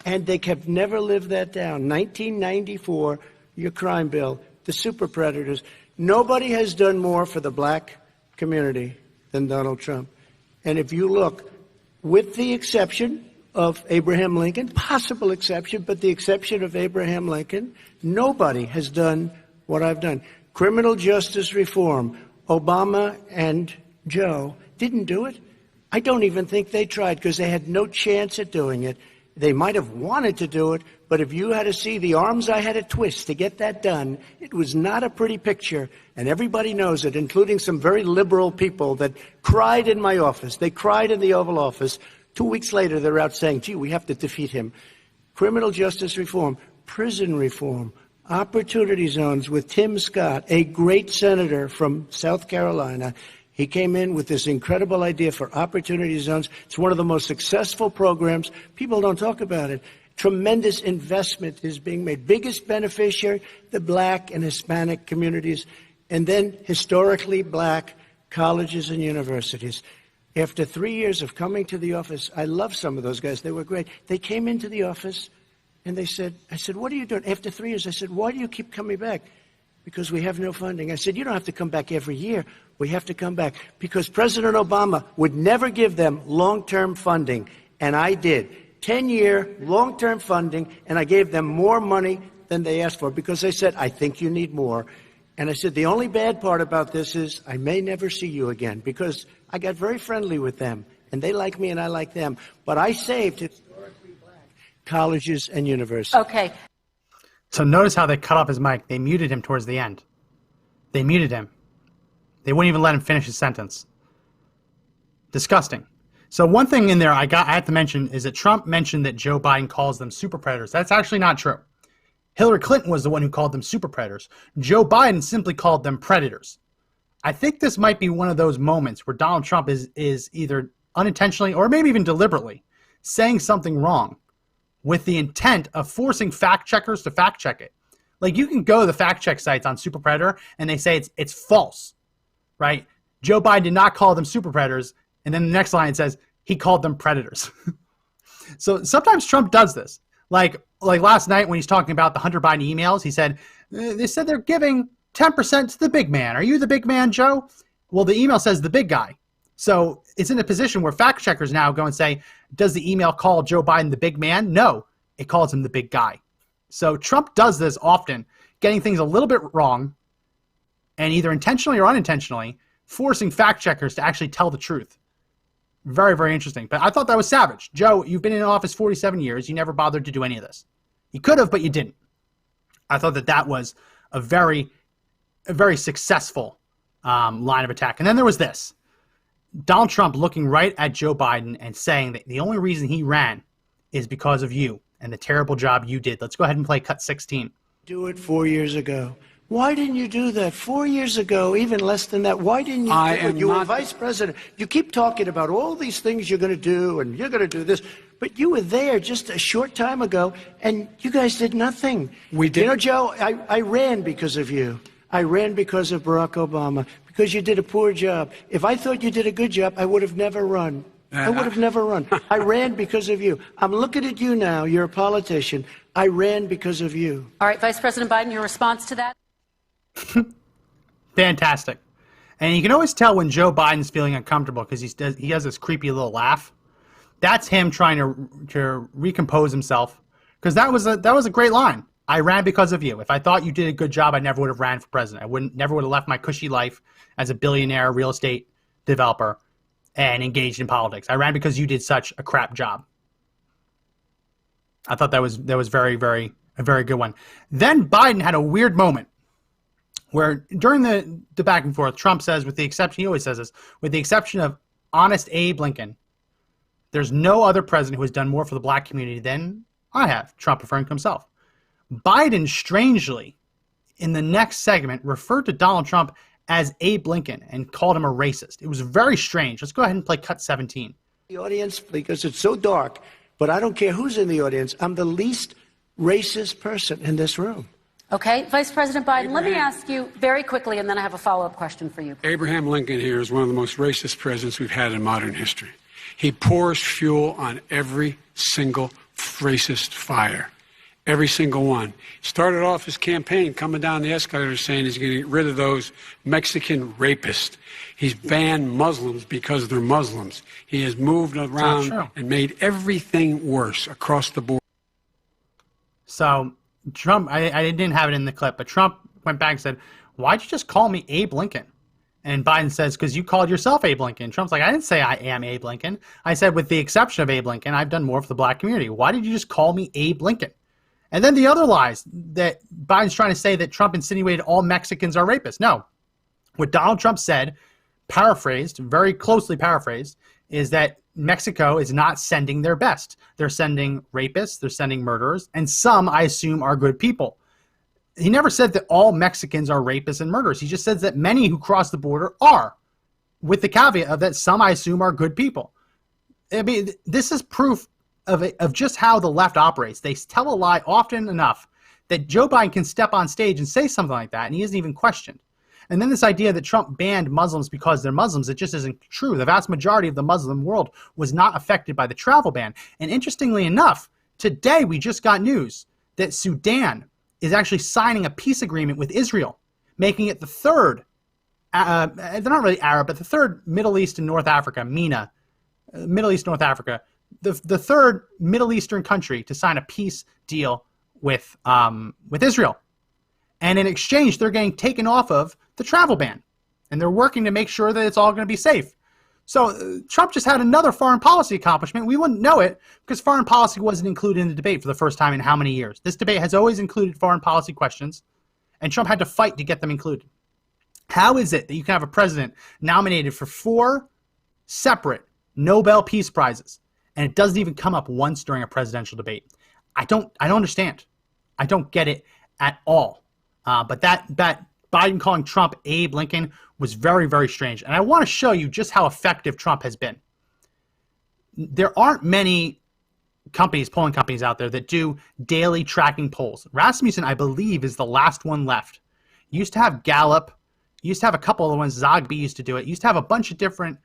And they kept never lived that down. 1994, your crime bill, the super predators. Nobody has done more for the black community than Donald Trump. And if you look, with the exception of Abraham Lincoln, possible exception, but the exception of Abraham Lincoln, nobody has done what I've done. Criminal justice reform, Obama and Joe didn't do it. I don't even think they tried because they had no chance at doing it. They might have wanted to do it, but if you had to see the arms I had to twist to get that done, it was not a pretty picture, and everybody knows it, including some very liberal people that cried in my office. They cried in the Oval Office. 2 weeks later, they're out saying, gee, we have to defeat him. Criminal justice reform, prison reform, opportunity zones with Tim Scott, a great senator from South Carolina. He came in with this incredible idea for opportunity zones. It's one of the most successful programs. People don't talk about it. Tremendous investment is being made. Biggest beneficiary, the black and Hispanic communities, and then historically black colleges and universities. After 3 years of coming to the office, I love some of those guys. They were great. They came into the office and they said, I said, what are you doing? After 3 years, I said, why do you keep coming back? Because we have no funding. I said, you don't have to come back every year. We have to come back because President Obama would never give them long-term funding, and I did. 10-year long-term funding, and I gave them more money than they asked for because they said, I think you need more. And I said, the only bad part about this is I may never see you again because I got very friendly with them, and they like me and I like them. But I saved historically black colleges and universities. Okay. So notice how they cut off his mic. They muted him towards the end. They muted him. They wouldn't even let him finish his sentence. Disgusting. So one thing in there I have to mention is that Trump mentioned that Joe Biden calls them super predators. That's actually not true. Hillary Clinton was the one who called them super predators. Joe Biden simply called them predators. I think this might be one of those moments where Donald Trump is either unintentionally or maybe even deliberately saying something wrong with the intent of forcing fact checkers to fact check it. Like, you can go to the fact check sites on Super Predator and they say it's false, right? Joe Biden did not call them super predators. And then the next line says he called them predators. So sometimes Trump does this. Like last night when he's talking about the Hunter Biden emails, he said, they said they're giving 10% to the big man. Are you the big man, Joe? Well, the email says the big guy. So it's in a position where fact checkers now go and say, does the email call Joe Biden the big man? No, it calls him the big guy. So Trump does this often, getting things a little bit wrong and either intentionally or unintentionally forcing fact checkers to actually tell the truth. Very, very interesting. But I thought that was savage. Joe, you've been in office 47 years. You never bothered to do any of this. You could have, but you didn't. I thought that was a very successful line of attack. And then there was this. Donald Trump looking right at Joe Biden and saying that the only reason he ran is because of you and the terrible job you did. Let's go ahead and play cut 16. Do it 4 years ago. Why didn't you do that 4 years ago, even less than that? Why didn't you do it? You were vice president. You keep talking about all these things you're going to do and you're going to do this. But you were there just a short time ago, and you guys did nothing. We did. You know, Joe, I ran because of you. I ran because of Barack Obama, because you did a poor job. If I thought you did a good job, I would have never run. I would have never run. I ran because of you. I'm looking at you now. You're a politician. I ran because of you. All right, Vice President Biden, your response to that? Fantastic. And you can always tell when Joe Biden's feeling uncomfortable because he has this creepy little laugh. That's him trying to recompose himself, because that was a great line. I ran because of you. If I thought you did a good job, I never would have ran for president. I never would have left my cushy life as a billionaire real estate developer and engaged in politics. I ran because you did such a crap job. I thought that was a very good one. Then Biden had a weird moment where during the back and forth, Trump says, with the exception, he always says this, with the exception of honest Abe Lincoln, there's no other president who has done more for the black community than I have, Trump referring to himself. Biden, strangely, in the next segment, referred to Donald Trump as Abe Lincoln and called him a racist. It was very strange. Let's go ahead and play cut 17. The audience, because it's so dark, but I don't care who's in the audience. I'm the least racist person in this room. Okay, Vice President Biden, let me ask you very quickly, and then I have a follow-up question for you. Abraham Lincoln here is one of the most racist presidents we've had in modern history. He pours fuel on every single racist fire. Every single one. He started off his campaign coming down the escalator saying he's going to get rid of those Mexican rapists. He's banned Muslims because they're Muslims. He has moved around and made everything worse across the board. So Trump, I didn't have it in the clip, but Trump went back and said, why'd you just call me Abe Lincoln? And Biden says, because you called yourself Abe Lincoln. Trump's like, I didn't say I am Abe Lincoln. I said, with the exception of Abe Lincoln, I've done more for the black community. Why did you just call me Abe Lincoln? And then the other lies that Biden's trying to say that Trump insinuated all Mexicans are rapists. No. What Donald Trump said, paraphrased, very closely paraphrased, is that Mexico is not sending their best. They're sending rapists, they're sending murderers, and some, I assume, are good people. He never said that all Mexicans are rapists and murderers. He just says that many who cross the border are, with the caveat of that some, I assume, are good people. I mean, this is proof of just how the left operates. They tell a lie often enough that Joe Biden can step on stage and say something like that, and he isn't even questioned. And then this idea that Trump banned Muslims because they're Muslims, it just isn't true. The vast majority of the Muslim world was not affected by the travel ban. And interestingly enough, today we just got news that Sudan is actually signing a peace agreement with Israel, making it the third, they're not really Arab, but the third Middle East and North Africa, MENA, Middle East, North Africa, the third Middle Eastern country to sign a peace deal with Israel. And in exchange, they're getting taken off of the travel ban. And they're working to make sure that it's all going to be safe. So Trump just had another foreign policy accomplishment. We wouldn't know it because foreign policy wasn't included in the debate for the first time in how many years? This debate has always included foreign policy questions, and Trump had to fight to get them included. How is it that you can have a president nominated for 4 separate Nobel Peace Prizes, and it doesn't even come up once during a presidential debate? I don't understand. I don't get it at all. But that Biden calling Trump Abe Lincoln was very, very strange. And I want to show you just how effective Trump has been. There aren't many polling companies out there that do daily tracking polls. Rasmussen, I believe, is the last one left. You used to have Gallup. You used to have a couple of the ones. Zogby used to do it. You used to have a bunch of different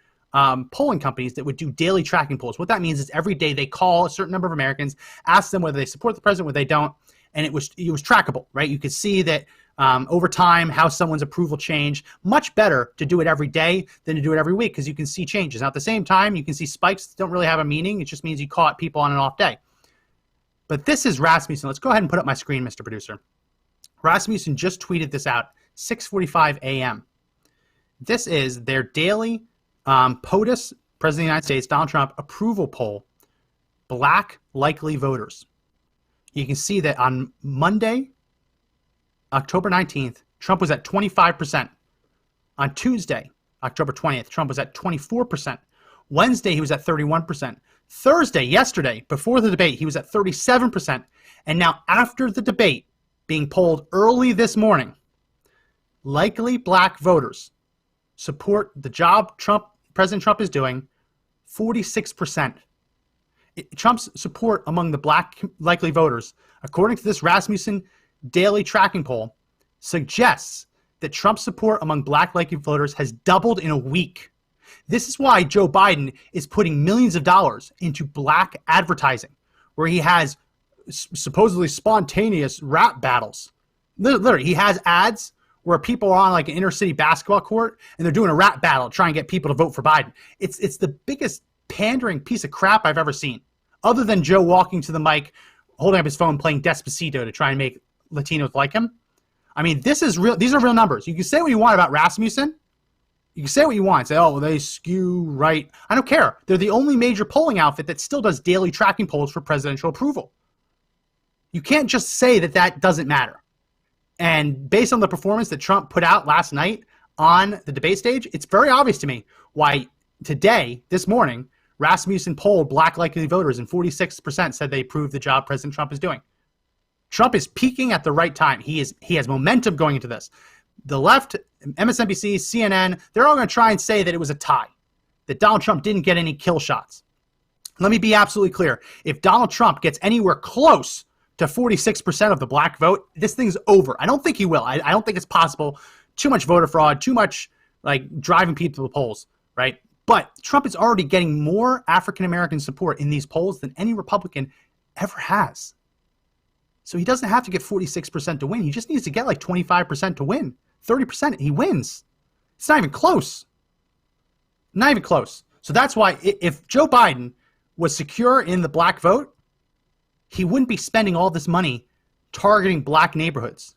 polling companies that would do daily tracking polls. What that means is every day they call a certain number of Americans, ask them whether they support the president, whether they don't, and it was trackable, right? You could see that over time how someone's approval changed. Much better to do it every day than to do it every week because you can see changes. Now, at the same time, you can see spikes that don't really have a meaning. It just means you caught people on an off day. But this is Rasmussen. Let's go ahead and put up my screen, Mr. Producer. Rasmussen just tweeted this out, 6:45 a.m. This is their daily POTUS, President of the United States, Donald Trump, approval poll, black likely voters. You can see that on Monday, October 19th, Trump was at 25%. On Tuesday, October 20th, Trump was at 24%. Wednesday, he was at 31%. Thursday, yesterday, before the debate, he was at 37%. And now after the debate, being polled early this morning, likely black voters support the job President Trump is doing, 46%. Trump's support among the black likely voters, according to this Rasmussen daily tracking poll, suggests that Trump's support among black likely voters has doubled in a week. This is why Joe Biden is putting millions of dollars into black advertising, where he has supposedly spontaneous rap battles. Literally, he has ads where people are on like an inner city basketball court and they're doing a rap battle trying to get people to vote for Biden. It's the biggest pandering piece of crap I've ever seen, other than Joe walking to the mic, holding up his phone, playing Despacito to try and make Latinos like him. I mean, this is real. These are real numbers. You can say what you want about Rasmussen. You can say what you want. Say, oh, well, they skew right. I don't care. They're the only major polling outfit that still does daily tracking polls for presidential approval. You can't just say that that doesn't matter. And based on the performance that Trump put out last night on the debate stage, it's very obvious to me why today, this morning, Rasmussen polled black likely voters and 46% said they approved the job President Trump is doing. Trump is peaking at the right time. He has momentum going into this. The left, MSNBC, CNN, they're all going to try and say that it was a tie, that Donald Trump didn't get any kill shots. Let me be absolutely clear. If Donald Trump gets anywhere close to 46% of the black vote, this thing's over. I don't think he will. I don't think it's possible. Too much voter fraud, too much like driving people to the polls, right? But Trump is already getting more African-American support in these polls than any Republican ever has. So he doesn't have to get 46% to win. He just needs to get like 25% to win. 30%, he wins. It's not even close. Not even close. So that's why if Joe Biden was secure in the black vote, he wouldn't be spending all this money targeting black neighborhoods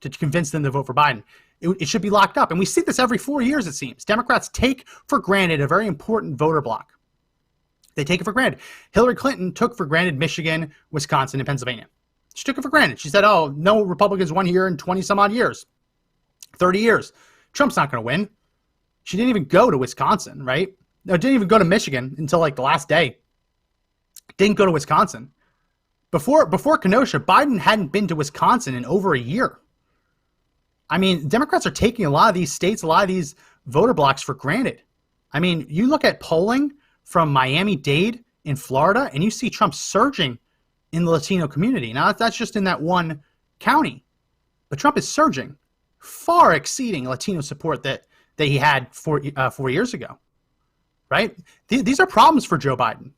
to convince them to vote for Biden. It should be locked up. And we see this every 4 years, it seems. Democrats take for granted a very important voter block. They take it for granted. Hillary Clinton took for granted Michigan, Wisconsin, and Pennsylvania. She took it for granted. She said, oh, no Republicans won here in 20 some odd years, 30 years. Trump's not going to win. She didn't even go to Wisconsin, right? No, didn't even go to Michigan until like the last day. Didn't go to Wisconsin. Before Kenosha, Biden hadn't been to Wisconsin in over a year. I mean, Democrats are taking a lot of these states, a lot of these voter blocks for granted. I mean, you look at polling from Miami-Dade in Florida, and you see Trump surging in the Latino community. Now, that's just in that one county. But Trump is surging, far exceeding Latino support that he had 4 years ago, right? These are problems for Joe Biden.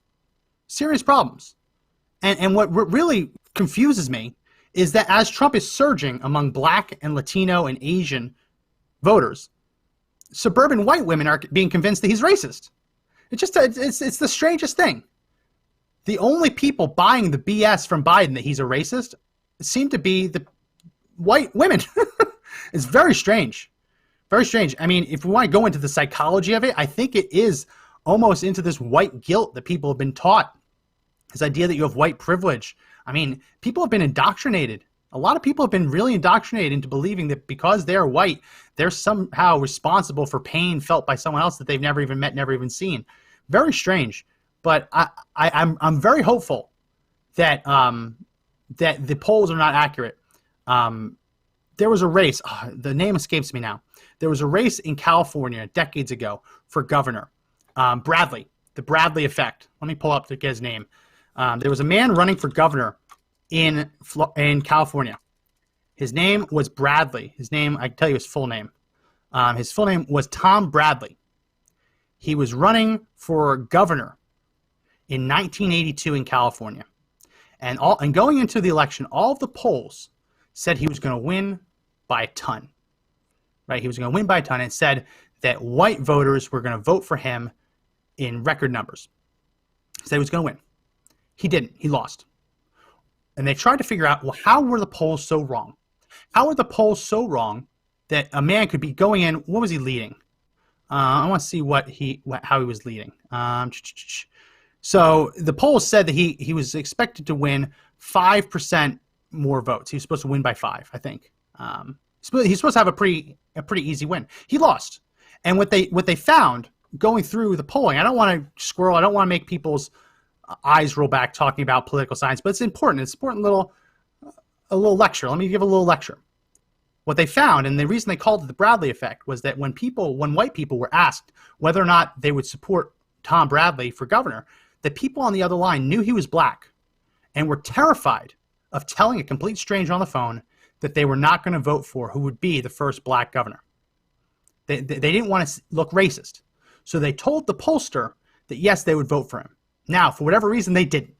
Serious problems. And what really confuses me is that as Trump is surging among black and Latino and Asian voters, suburban white women are being convinced that he's racist. It's the strangest thing. The only people buying the BS from Biden that he's a racist seem to be the white women. It's very strange. Very strange. I mean, if we want to go into the psychology of it, I think it is almost into this white guilt that people have been taught. This idea that you have white privilege. I mean, people have been indoctrinated. A lot of people have been really indoctrinated into believing that because they're white, they're somehow responsible for pain felt by someone else that they've never even met, never even seen. Very strange. But I'm very hopeful that that the polls are not accurate. there was a race. The name escapes me now. There was a race in California decades ago for governor. Bradley, the Bradley effect. Let me pull up to get his name. There was a man running for governor in California. His name was Bradley. His name, I can tell you his full name. His full name was Tom Bradley. He was running for governor in 1982 in California. And going into the election, all of the polls said he was going to win by a ton. Right? He was going to win by a ton, and said that white voters were going to vote for him in record numbers. Said he was going to win. He didn't. He lost. And they tried to figure out, well, how were the polls so wrong? How were the polls so wrong that a man could be going in? What was he leading? I want to see how he was leading. So the polls said that he was expected to win 5% more votes. He was supposed to win by 5, I think. He's supposed to have a pretty easy win. He lost. And what they found going through the polling, I don't want to squirrel. I don't want to make people's eyes roll back talking about political science, but it's important. It's a little lecture. Let me give a little lecture. What they found, and the reason they called it the Bradley effect, was that when white people were asked whether or not they would support Tom Bradley for governor, the people on the other line knew he was black and were terrified of telling a complete stranger on the phone that they were not going to vote for who would be the first black governor. They didn't want to look racist. So they told the pollster that, yes, they would vote for him. Now, for whatever reason, they didn't.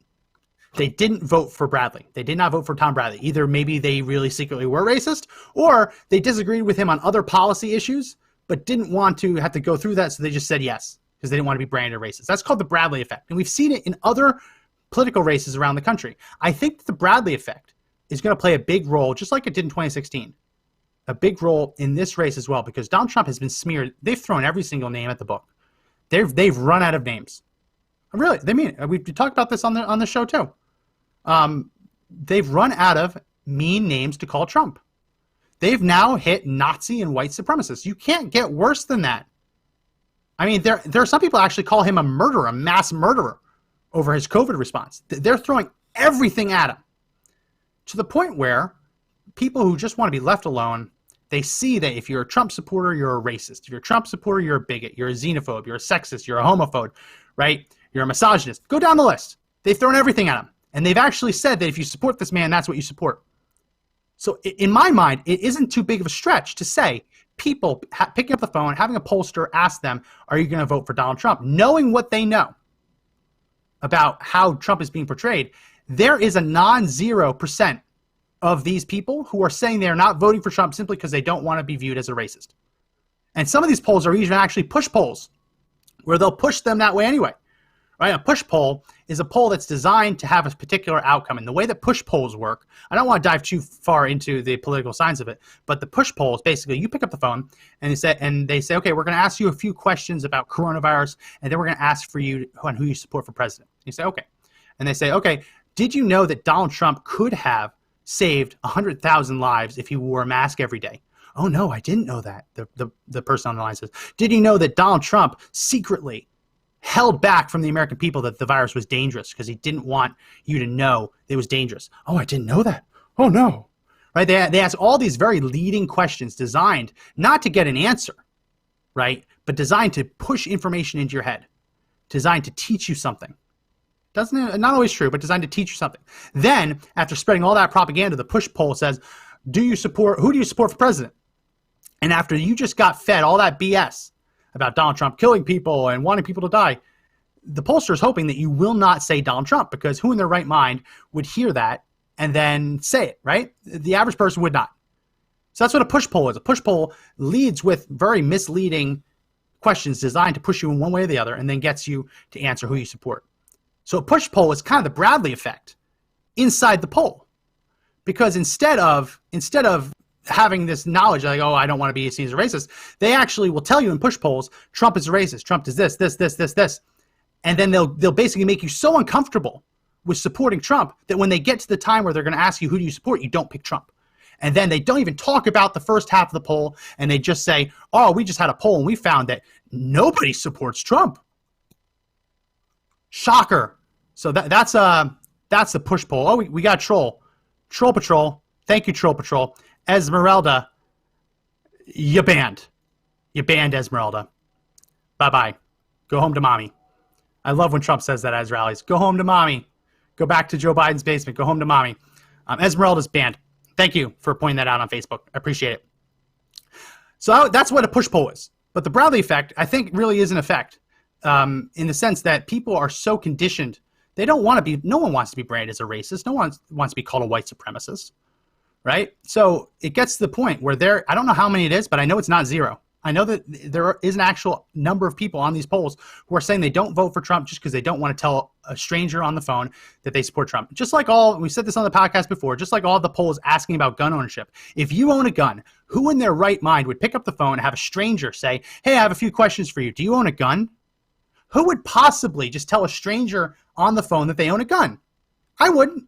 They didn't vote for Bradley. They did not vote for Tom Bradley. Either maybe they really secretly were racist, or they disagreed with him on other policy issues, but didn't want to have to go through that, so they just said yes, because they didn't want to be branded racist. That's called the Bradley effect, and we've seen it in other political races around the country. I think that the Bradley effect is going to play a big role, just like it did in 2016, a big role in this race as well, because Donald Trump has been smeared. They've thrown every single name at the book. They've run out of names. Really, they mean it. We've talked about this on the show too. They've run out of mean names to call Trump. They've now hit Nazi and white supremacists. You can't get worse than that. I mean, there are some people actually call him a murderer, a mass murderer, over his COVID response. They're throwing everything at him, to the point where people who just want to be left alone, they see that if you're a Trump supporter, you're a racist. If you're a Trump supporter, you're a bigot. You're a xenophobe. You're a sexist. You're a homophobe, right? You're a misogynist. Go down the list. They've thrown everything at him. And they've actually said that if you support this man, that's what you support. So in my mind, it isn't too big of a stretch to say people picking up the phone, having a pollster ask them, are you going to vote for Donald Trump? Knowing what they know about how Trump is being portrayed, there is a non-0% of these people who are saying they are not voting for Trump simply because they don't want to be viewed as a racist. And some of these polls are even actually push polls, where they'll push them that way anyway. Right? A push poll is a poll that's designed to have a particular outcome. And the way that push polls work, I don't want to dive too far into the political science of it, but the push poll is basically you pick up the phone and they say, okay, we're going to ask you a few questions about coronavirus, and then we're going to ask for you on who you support for president. You say, okay. And they say, okay, did you know that Donald Trump could have saved 100,000 lives if he wore a mask every day? Oh, no, I didn't know that. The person on the line says, did you know that Donald Trump secretly held back from the American people that the virus was dangerous because he didn't want you to know it was dangerous? Oh, I didn't know that. Oh, no. Right? They ask all these very leading questions designed not to get an answer, right, but designed to push information into your head, designed to teach you something. Not always true, but designed to teach you something. Then, after spreading all that propaganda, the push poll says, who do you support for president? And after you just got fed all that BS about Donald Trump killing people and wanting people to die, the pollster is hoping that you will not say Donald Trump, because who in their right mind would hear that and then say it, right? The average person would not. So that's what a push poll is. A push poll leads with very misleading questions designed to push you in one way or the other, and then gets you to answer who you support. So a push poll is kind of the Bradley effect inside the poll, because instead of having this knowledge like, oh, I don't want to be seen as a racist, they actually will tell you in push polls, Trump is a racist, Trump is this. And then they'll basically make you so uncomfortable with supporting Trump that when they get to the time where they're going to ask you who do you support, you don't pick Trump. And then they don't even talk about the first half of the poll, and they just say, oh, we just had a poll and we found that nobody supports Trump. Shocker. So that's the push poll. Oh, we got a troll. Troll Patrol. Thank you, Troll Patrol. Esmeralda, you banned. You banned Esmeralda. Bye-bye. Go home to mommy. I love when Trump says that at his rallies. Go home to mommy. Go back to Joe Biden's basement. Go home to mommy. Esmeralda's banned. Thank you for pointing that out on Facebook. I appreciate it. So that's what a push pull is. But the Bradley effect, I think, really is an effect in the sense that people are so conditioned. They don't want to be, no one wants to be branded as a racist. No one wants to be called a white supremacist, right? So it gets to the point where I don't know how many it is, but I know it's not zero. I know that there is an actual number of people on these polls who are saying they don't vote for Trump just because they don't want to tell a stranger on the phone that they support Trump. Just like we said this on the podcast before, just like all the polls asking about gun ownership. If you own a gun, who in their right mind would pick up the phone and have a stranger say, hey, I have a few questions for you. Do you own a gun? Who would possibly just tell a stranger on the phone that they own a gun? I wouldn't.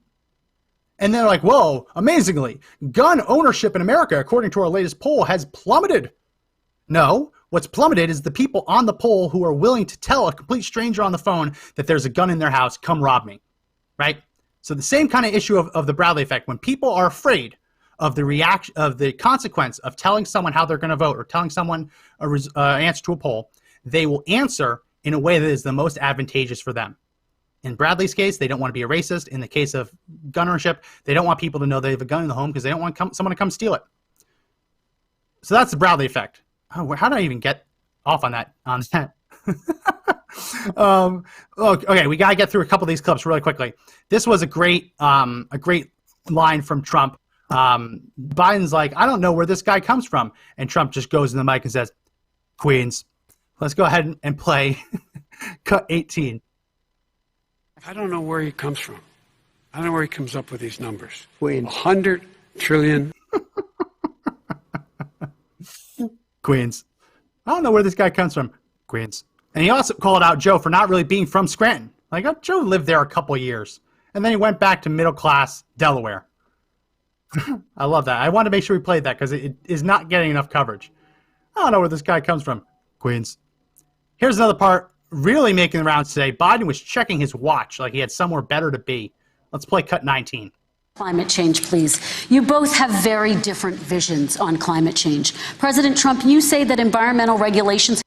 And they're like, whoa, amazingly, gun ownership in America, according to our latest poll, has plummeted. No, what's plummeted is the people on the poll who are willing to tell a complete stranger on the phone that there's a gun in their house, come rob me, right? So the same kind of issue of the Bradley effect, when people are afraid of the reaction, of the consequence of telling someone how they're going to vote or telling someone an answer to a poll, they will answer in a way that is the most advantageous for them. In Bradley's case, they don't want to be a racist. In the case of gun ownership, they don't want people to know they have a gun in the home because they don't want someone to come steal it. So that's the Bradley effect. Oh, how did I even get off on that? Okay, we got to get through a couple of these clips really quickly. This was a great line from Trump. Biden's like, I don't know where this guy comes from. And Trump just goes in the mic and says, Queens. Let's go ahead and play cut 18. I don't know where he comes from. I don't know where he comes up with these numbers. Queens. 100 trillion. Queens. I don't know where this guy comes from. Queens. And he also called out Joe for not really being from Scranton. Like, Joe lived there a couple of years. And then he went back to middle class Delaware. I love that. I wanted to make sure we played that because it is not getting enough coverage. I don't know where this guy comes from. Queens. Here's another part really making the rounds today. Biden was checking his watch like he had somewhere better to be. Let's play cut 19. Climate change, please. You both have very different visions on climate change. President Trump, you say that environmental regulations...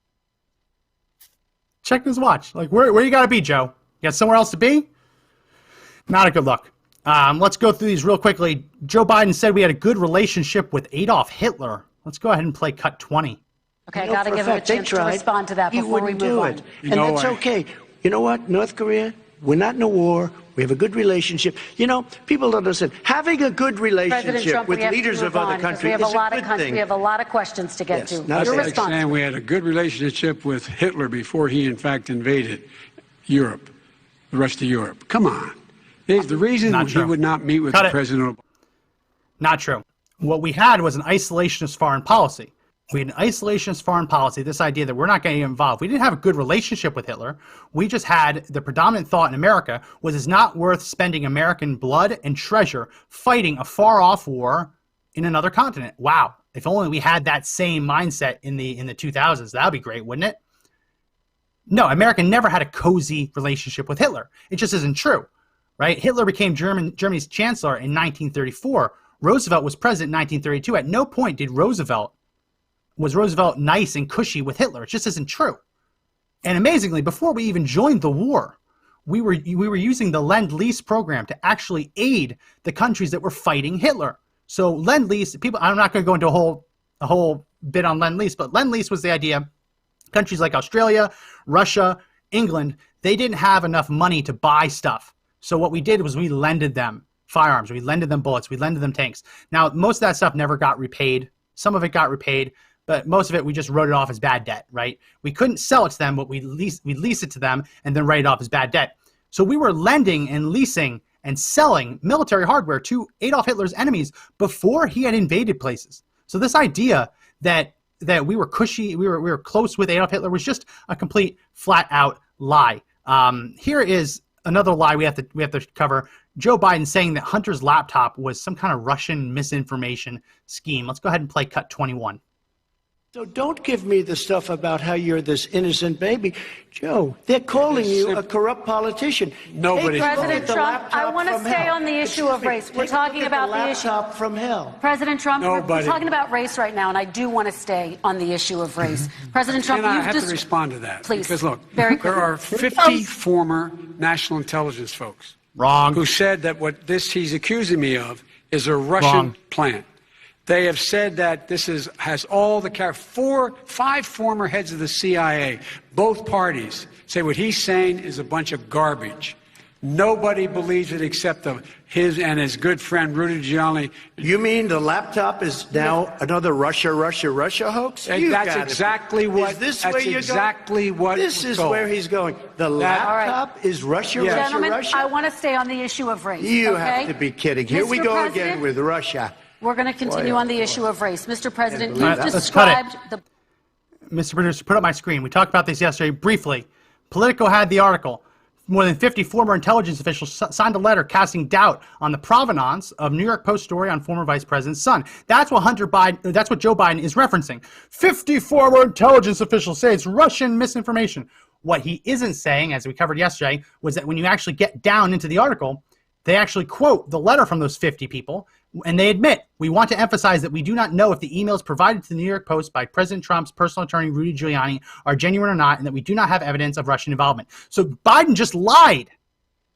Check his watch. Like, where you got to be, Joe? You got somewhere else to be? Not a good look. Let's go through these real quickly. Joe Biden said we had a good relationship with Adolf Hitler. Let's go ahead and play cut 20. Okay, I got to give him a chance to respond to that before we move on. And that's okay. You know what, North Korea, we're not in a war. We have a good relationship. You know, people don't understand. Having a good relationship Trump, with leaders of other countries is a good thing. We have a lot of questions to get to. That's like saying we had a good relationship with Hitler before he, in fact, invaded Europe, the rest of Europe. Come on. The reason he would not meet with President Obama. Not true. What we had was an isolationist foreign policy. We had an isolationist foreign policy, this idea that we're not getting involved. We didn't have a good relationship with Hitler. We just had the predominant thought in America was it's not worth spending American blood and treasure fighting a far-off war in another continent. Wow. If only we had that same mindset in the 2000s. That would be great, wouldn't it? No, America never had a cozy relationship with Hitler. It just isn't true, right? Hitler became Germany's chancellor in 1934. Roosevelt was president in 1932. At no point was Roosevelt nice and cushy with Hitler. It just isn't true. And amazingly, before we even joined the war, we were using the Lend-Lease program to actually aid the countries that were fighting Hitler. So Lend-Lease, I'm not going to go into a whole bit on Lend-Lease, but Lend-Lease was the idea. Countries like Australia, Russia, England, they didn't have enough money to buy stuff. So what we did was we lended them firearms, we lended them bullets, we lended them tanks. Now, most of that stuff never got repaid. Some of it got repaid. But most of it, we just wrote it off as bad debt, right? We couldn't sell it to them, but we'd lease it to them and then write it off as bad debt. So we were lending and leasing and selling military hardware to Adolf Hitler's enemies before he had invaded places. So this idea that we were cushy, we were close with Adolf Hitler was just a complete flat out lie. Here is another lie we have to cover. Joe Biden saying that Hunter's laptop was some kind of Russian misinformation scheme. Let's go ahead and play cut 21. So don't give me the stuff about how you're this innocent baby. Joe, they're calling you a corrupt politician. Nobody. President Trump, I want to stay on the issue of race. We're talking about the issue. Laptop from hell. President Trump, we're Nobody. talking about race right now, and I do want to stay on the issue of race. President Trump, And I you've have just to respond to that. Please. Because look, Very there quickly. are 50 former national intelligence folks Wrong. who said that what he's accusing me of is a Russian Wrong. plant. They have said that this has all the five former heads of the CIA, both parties, say what he's saying is a bunch of garbage. Nobody believes it except his and his good friend Rudy Giuliani. You mean the laptop is now another Russia hoax? That's exactly what. Is this that's where you're exactly going? what. This is told. where he's going. The laptop is Russia, Yes. Gentlemen, Russia. I want to stay on the issue of race. You okay? have to be kidding. Here we Mr. go President, again with Russia. We're going to continue on the issue of race. Mr. President, believe you've that. Let's cut described the Mr. Producer, put up my screen. We talked about this yesterday briefly. Politico had the article. More than 50 former intelligence officials signed a letter casting doubt on the provenance of New York Post story on former Vice President's son. That's what that's what Joe Biden is referencing. 50 former intelligence officials say it's Russian misinformation. What he isn't saying, as we covered yesterday, was that when you actually get down into the article, they actually quote the letter from those 50 people, and they admit, we want to emphasize that we do not know if the emails provided to the New York Post by President Trump's personal attorney, Rudy Giuliani, are genuine or not, and that we do not have evidence of Russian involvement. So Biden just lied.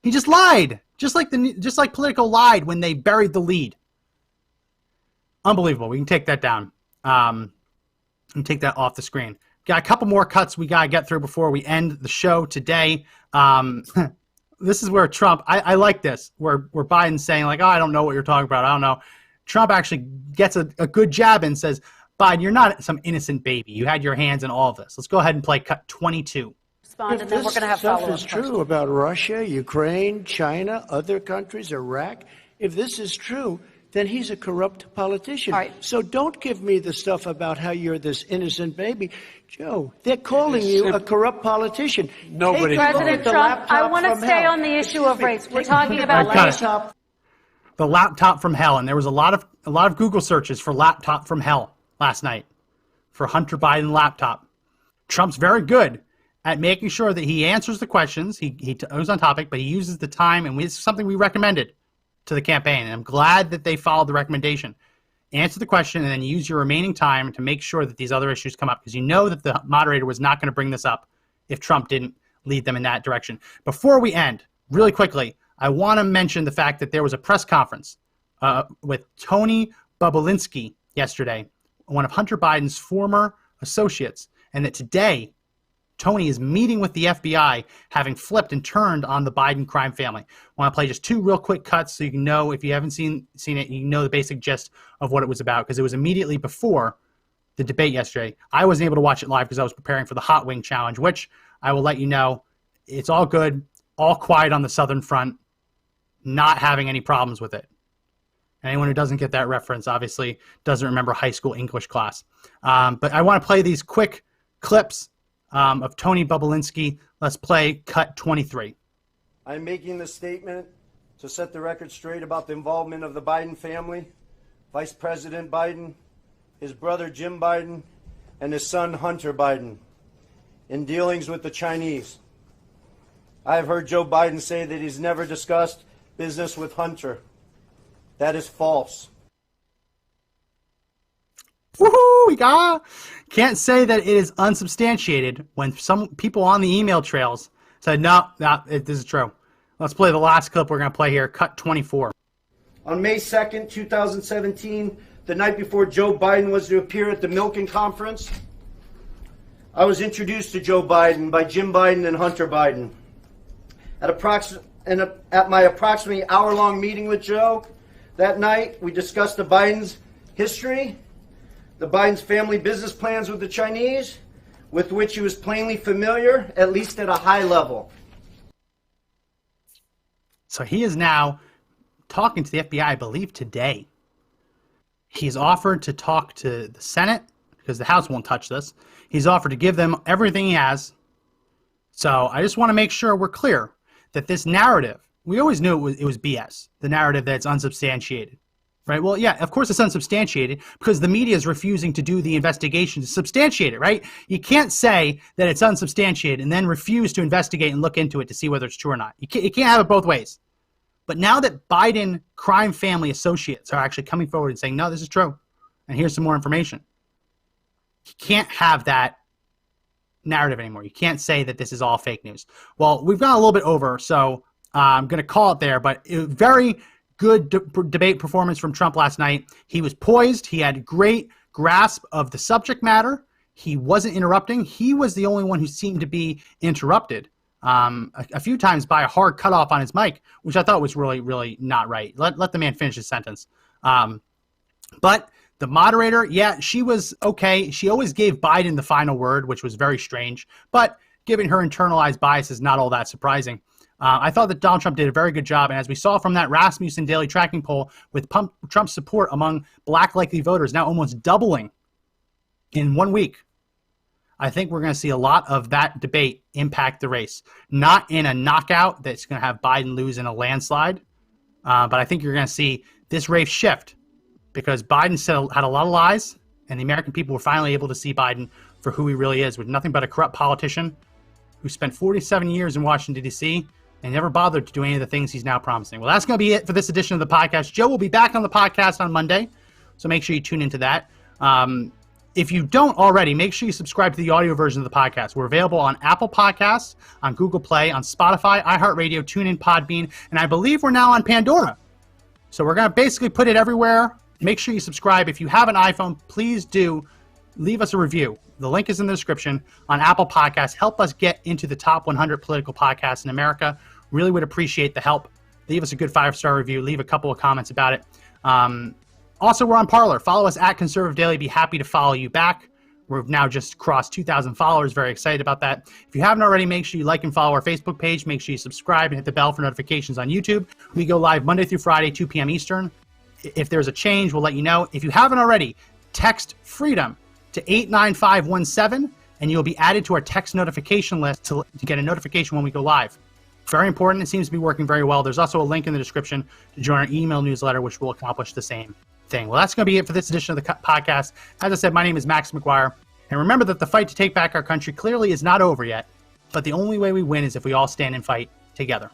He just lied. Just like Politico lied when they buried the lead. Unbelievable. We can take that down. And take that off the screen. Got a couple more cuts we got to get through before we end the show today. This is where Trump, I like this, where Biden's saying like, oh, I don't know what you're talking about. I don't know. Trump actually gets a good jab and says, Biden, you're not some innocent baby. You had your hands in all of this. Let's go ahead and play cut 22. respond, and then we're going to have stuff follow-up is questions. true about Russia, Ukraine, China, other countries, Iraq, if this is true, then he's a corrupt politician. All right. So don't give me the stuff about how you're this innocent baby. Joe, they're calling you a corrupt politician. Nobody. President Trump, I want to stay on the issue of race. We're talking about Got it. laptop. The laptop from hell, and there was a lot of Google searches for laptop from hell last night for Hunter Biden laptop. Trump's very good at making sure that he answers the questions. He goes on topic, but he uses the time, and it's something we recommended to the campaign. And I'm glad that they followed the recommendation. Answer the question and then use your remaining time to make sure that these other issues come up, because you know that the moderator was not going to bring this up if Trump didn't lead them in that direction. Before we end, really quickly, I want to mention the fact that there was a press conference with Tony Bobulinski yesterday, one of Hunter Biden's former associates, and that today Tony is meeting with the FBI, having flipped and turned on the Biden crime family. I want to play just two real quick cuts so you can know, if you haven't seen it, you can know the basic gist of what it was about, because it was immediately before the debate yesterday. I wasn't able to watch it live because I was preparing for the Hot Wing Challenge, which I will let you know, it's all good, all quiet on the Southern Front, not having any problems with it. Anyone who doesn't get that reference obviously doesn't remember high school English class. But I want to play these quick clips of Tony Bobulinski. Let's play cut 23. I'm making this statement to set the record straight about the involvement of the Biden family, Vice President Biden, his brother Jim Biden, and his son Hunter Biden in dealings with the Chinese. I have heard Joe Biden say that he's never discussed business with Hunter. That is false. Woohoo! Can't say that it is unsubstantiated when some people on the email trails said, no, this is true. Let's play the last clip we're going to play here, cut 24. On May 2nd, 2017, the night before Joe Biden was to appear at the Milken Conference, I was introduced to Joe Biden by Jim Biden and Hunter Biden. At my approximately hour-long meeting with Joe that night, we discussed the Biden's history, the Biden's family business plans with the Chinese, with which he was plainly familiar, at least at a high level. So he is now talking to the FBI, I believe, today. He's offered to talk to the Senate, because the House won't touch this. He's offered to give them everything he has. So I just want to make sure we're clear that this narrative, we always knew it was BS, the narrative that's unsubstantiated. Right. Well, yeah, of course it's unsubstantiated because the media is refusing to do the investigation to substantiate it, right? You can't say that it's unsubstantiated and then refuse to investigate and look into it to see whether it's true or not. You can't have it both ways. But now that Biden crime family associates are actually coming forward and saying, no, this is true, and here's some more information, you can't have that narrative anymore. You can't say that this is all fake news. Well, we've gone a little bit over, so I'm going to call it there, but very good debate performance from Trump last night. He was poised. He had great grasp of the subject matter. He wasn't interrupting. He was the only one who seemed to be interrupted a few times by a hard cutoff on his mic, which I thought was really, really not right. Let the man finish his sentence. But the moderator, yeah, she was okay. She always gave Biden the final word, which was very strange. But given her internalized bias is not all that surprising. I thought that Donald Trump did a very good job. And as we saw from that Rasmussen daily tracking poll with Trump's support among black likely voters now almost doubling in 1 week, I think we're going to see a lot of that debate impact the race. Not in a knockout that's going to have Biden lose in a landslide, but I think you're going to see this race shift because Biden had a lot of lies, and the American people were finally able to see Biden for who he really is, with nothing but a corrupt politician who spent 47 years in Washington, D.C., and never bothered to do any of the things he's now promising. Well, that's going to be it for this edition of the podcast. Joe will be back on the podcast on Monday, so make sure you tune into that. If you don't already, make sure you subscribe to the audio version of the podcast. We're available on Apple Podcasts, on Google Play, on Spotify, iHeartRadio, TuneIn, Podbean, and I believe we're now on Pandora. So we're going to basically put it everywhere. Make sure you subscribe. If you have an iPhone, please do leave us a review. The link is in the description on Apple Podcasts. Help us get into the top 100 political podcasts in America. Really would appreciate the help. Leave us a good 5-star review. Leave a couple of comments about it. Also, we're on Parler. Follow us at Conservative Daily. Be happy to follow you back. We've now just crossed 2,000 followers. Very excited about that. If you haven't already, make sure you like and follow our Facebook page. Make sure you subscribe and hit the bell for notifications on YouTube. We go live Monday through Friday, 2 p.m. Eastern. If there's a change, we'll let you know. If you haven't already, text FREEDOM to 89517, and you'll be added to our text notification list to get a notification when we go live. Very important. It seems to be working very well. There's also a link in the description to join our email newsletter, which will accomplish the same thing. Well, that's going to be it for this edition of the podcast. As I said, my name is Max McGuire. And remember that the fight to take back our country clearly is not over yet. But the only way we win is if we all stand and fight together.